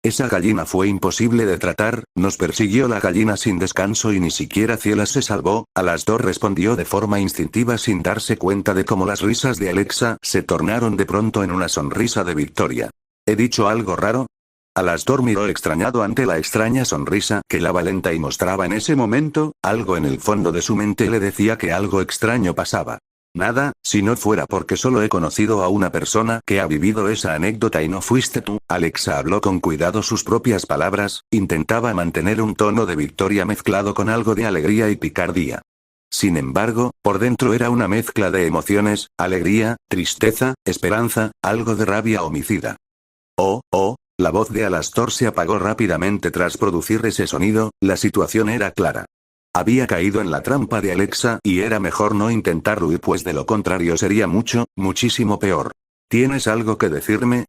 S2: Esa gallina fue imposible de tratar, nos persiguió la gallina sin descanso y ni siquiera Ciela se salvó. Alastor respondió de forma instintiva sin darse cuenta de cómo las risas de Alexa se tornaron de pronto en una sonrisa de victoria. ¿He dicho algo raro? Alastor miró extrañado ante la extraña sonrisa que la Valenta y mostraba en ese momento, algo en el fondo de su mente le decía que algo extraño pasaba. Nada, si no fuera porque solo he conocido a una persona que ha vivido esa anécdota y no fuiste tú. Alexa habló con cuidado sus propias palabras, intentaba mantener un tono de victoria mezclado con algo de alegría y picardía. Sin embargo, por dentro era una mezcla de emociones, alegría, tristeza, esperanza, algo de rabia homicida. Oh, la voz de Alastor se apagó rápidamente tras producir ese sonido, la situación era clara. Había caído en la trampa de Alexa y era mejor no intentar huir pues de lo contrario sería muchísimo peor. ¿Tienes algo que decirme?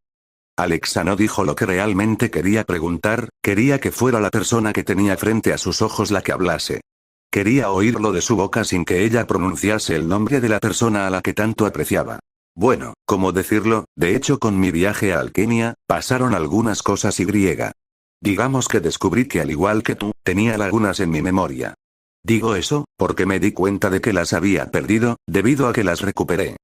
S2: Alexa no dijo lo que realmente quería preguntar, quería que fuera la persona que tenía frente a sus ojos la que hablase. Quería oírlo de su boca sin que ella pronunciase el nombre de la persona a la que tanto apreciaba. Bueno, ¿cómo decirlo? De hecho con mi viaje a Alquimia, pasaron algunas cosas y digamos que descubrí que al igual que tú, tenía lagunas en mi memoria. Digo eso, porque me di cuenta de que las había perdido, debido a que las recuperé.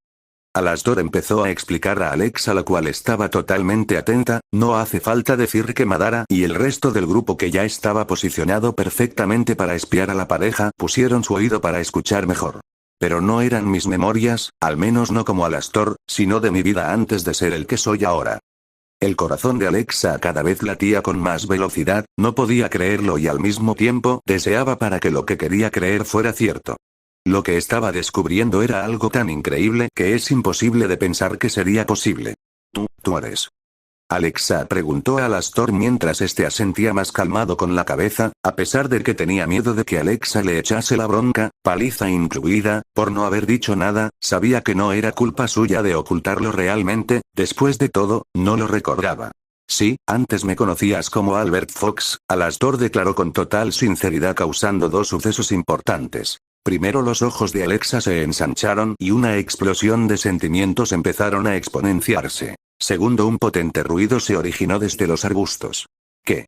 S2: Alastor empezó a explicar a Alexa la cual estaba totalmente atenta, no hace falta decir que Madara y el resto del grupo que ya estaba posicionado perfectamente para espiar a la pareja pusieron su oído para escuchar mejor. Pero no eran mis memorias, al menos no como Alastor, sino de mi vida antes de ser el que soy ahora. El corazón de Alexa cada vez latía con más velocidad, no podía creerlo y al mismo tiempo deseaba para que lo que quería creer fuera cierto. Lo que estaba descubriendo era algo tan increíble que es imposible de pensar que sería posible. ¿Tú eres? Alexa preguntó a Alastor mientras este asentía más calmado con la cabeza, a pesar de que tenía miedo de que Alexa le echase la bronca, paliza incluida, por no haber dicho nada, sabía que no era culpa suya de ocultarlo realmente, después de todo, no lo recordaba. Sí, antes me conocías como Albert Fox, Alastor declaró con total sinceridad causando dos sucesos importantes. Primero los ojos de Alexa se ensancharon y una explosión de sentimientos empezaron a exponenciarse. Segundo, un potente ruido se originó desde los arbustos. ¿Qué?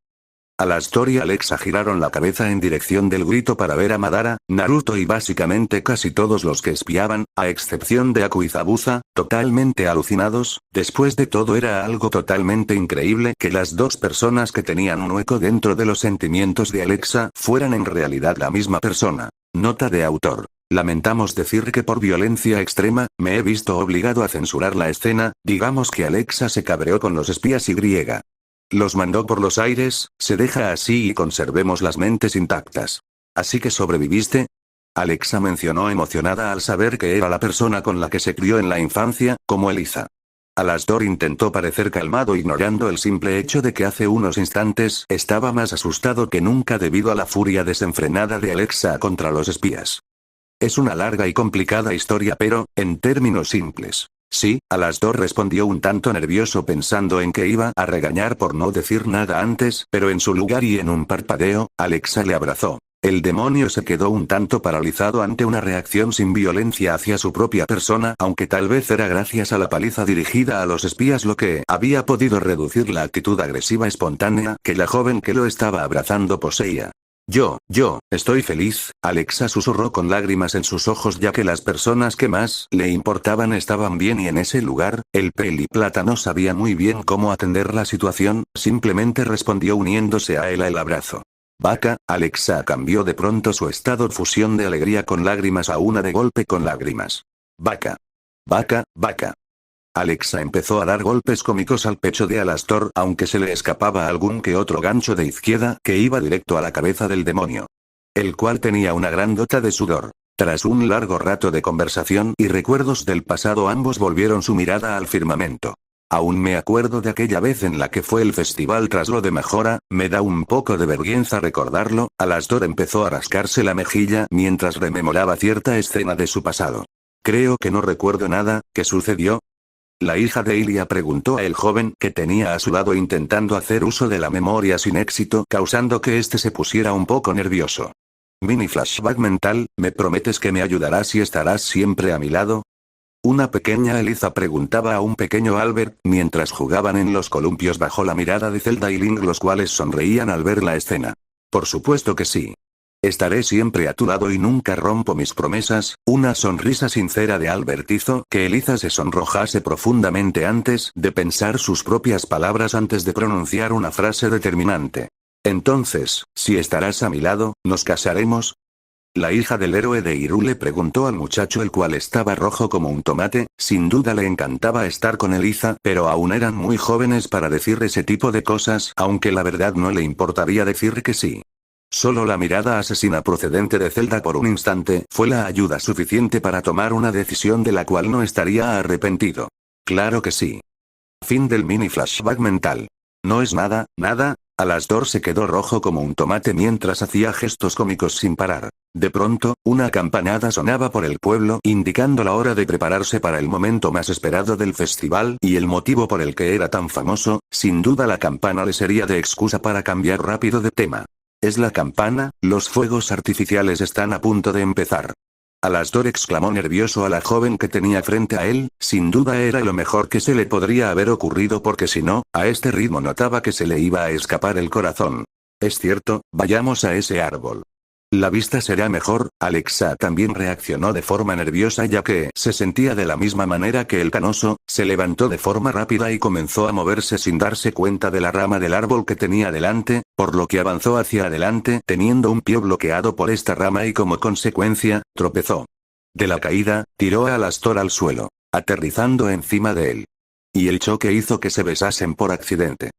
S2: Alastor y Alexa giraron la cabeza en dirección del grito para ver a Madara, Naruto y básicamente casi todos los que espiaban, a excepción de Aku y Zabuza, totalmente alucinados. Después de todo era algo totalmente increíble que las dos personas que tenían un hueco dentro de los sentimientos de Alexa fueran en realidad la misma persona. Nota de autor. Lamentamos decir que por violencia extrema, me he visto obligado a censurar la escena, digamos que Alexa se cabreó con los espías y los mandó por los aires, se deja así y conservemos las mentes intactas. ¿Así que sobreviviste? Alexa mencionó emocionada al saber que era la persona con la que se crió en la infancia, como Eliza. Alastor intentó parecer calmado ignorando el simple hecho de que hace unos instantes estaba más asustado que nunca debido a la furia desenfrenada de Alexa contra los espías. Es una larga y complicada historia pero, en términos simples. Sí, Alastor respondió un tanto nervioso pensando en que iba a regañar por no decir nada antes, pero en su lugar y en un parpadeo, Alexa le abrazó. El demonio se quedó un tanto paralizado ante una reacción sin violencia hacia su propia persona, aunque tal vez era gracias a la paliza dirigida a los espías lo que había podido reducir la actitud agresiva espontánea que la joven que lo estaba abrazando poseía. Estoy feliz, Alexa susurró con lágrimas en sus ojos ya que las personas que más le importaban estaban bien y en ese lugar, el Peliplata no sabía muy bien cómo atender la situación, simplemente respondió uniéndose a él el abrazo. Vaca, Alexa cambió de pronto su estado de fusión de alegría con lágrimas a una de golpe con lágrimas. Vaca. Vaca, vaca. Alexa empezó a dar golpes cómicos al pecho de Alastor aunque se le escapaba algún que otro gancho de izquierda que iba directo a la cabeza del demonio. El cual tenía una gran gota de sudor. Tras un largo rato de conversación y recuerdos del pasado ambos volvieron su mirada al firmamento. Aún me acuerdo de aquella vez en la que fue el festival tras lo de Mejora, me da un poco de vergüenza recordarlo, Alastor empezó a rascarse la mejilla mientras rememoraba cierta escena de su pasado. Creo que no recuerdo nada, ¿qué sucedió? La hija de Ilia preguntó a el joven que tenía a su lado intentando hacer uso de la memoria sin éxito causando que éste se pusiera un poco nervioso. Mini flashback mental, ¿me prometes que me ayudarás y estarás siempre a mi lado? Una pequeña Eliza preguntaba a un pequeño Albert, mientras jugaban en los columpios bajo la mirada de Zelda y Link, los cuales sonreían al ver la escena. Por supuesto que sí. Estaré siempre a tu lado y nunca rompo mis promesas. Una sonrisa sincera de Albert hizo que Eliza se sonrojase profundamente antes de pensar sus propias palabras antes de pronunciar una frase determinante. Entonces, si estarás a mi lado, ¿nos casaremos? La hija del héroe de Hyrule preguntó al muchacho, el cual estaba rojo como un tomate. Sin duda le encantaba estar con Eliza, pero aún eran muy jóvenes para decir ese tipo de cosas, aunque la verdad no le importaría decir que sí. Solo la mirada asesina procedente de Zelda por un instante fue la ayuda suficiente para tomar una decisión de la cual no estaría arrepentido. Claro que sí. Fin del mini flashback mental. No es nada. Alastor se quedó rojo como un tomate mientras hacía gestos cómicos sin parar. De pronto, una campanada sonaba por el pueblo indicando la hora de prepararse para el momento más esperado del festival y el motivo por el que era tan famoso. Sin duda la campana le sería de excusa para cambiar rápido de tema. ¿Es la campana? Los fuegos artificiales están a punto de empezar. Alastor exclamó nervioso a la joven que tenía frente a él. Sin duda era lo mejor que se le podría haber ocurrido, porque si no, a este ritmo notaba que se le iba a escapar el corazón. Es cierto, vayamos a ese árbol. La vista será mejor. Alexa también reaccionó de forma nerviosa, ya que se sentía de la misma manera que el canoso. Se levantó de forma rápida y comenzó a moverse sin darse cuenta de la rama del árbol que tenía delante, por lo que avanzó hacia adelante teniendo un pie bloqueado por esta rama y como consecuencia, tropezó. De la caída, tiró a Alastor al suelo, aterrizando encima de él. Y el choque hizo que se besasen por accidente.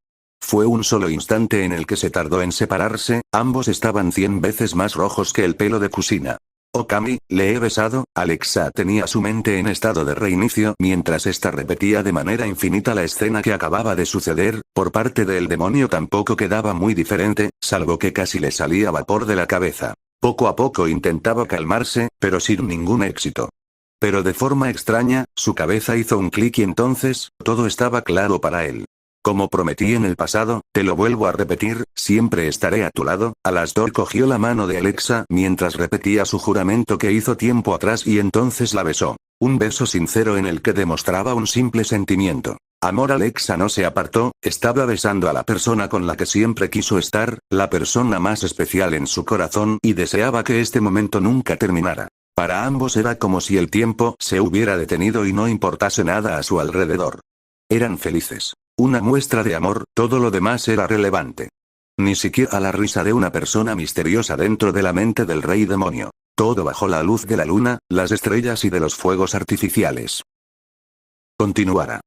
S2: Fue un solo instante en el que se tardó en separarse. Ambos estaban 100 veces más rojos que el pelo de Kusina. Okami, ¿le he besado? Alexa tenía su mente en estado de reinicio mientras esta repetía de manera infinita la escena que acababa de suceder. Por parte del demonio tampoco quedaba muy diferente, salvo que casi le salía vapor de la cabeza. Poco a poco intentaba calmarse, pero sin ningún éxito. Pero de forma extraña, su cabeza hizo un clic y entonces, todo estaba claro para él. Como prometí en el pasado, te lo vuelvo a repetir, siempre estaré a tu lado. Alastor cogió la mano de Alexa mientras repetía su juramento que hizo tiempo atrás y entonces la besó. Un beso sincero en el que demostraba un simple sentimiento. Amor. Alexa no se apartó, estaba besando a la persona con la que siempre quiso estar, la persona más especial en su corazón, y deseaba que este momento nunca terminara. Para ambos era como si el tiempo se hubiera detenido y no importase nada a su alrededor. Eran felices. Una muestra de amor, todo lo demás era relevante. Ni siquiera la risa de una persona misteriosa dentro de la mente del rey demonio. Todo bajo la luz de la luna, las estrellas y de los fuegos artificiales. Continuará.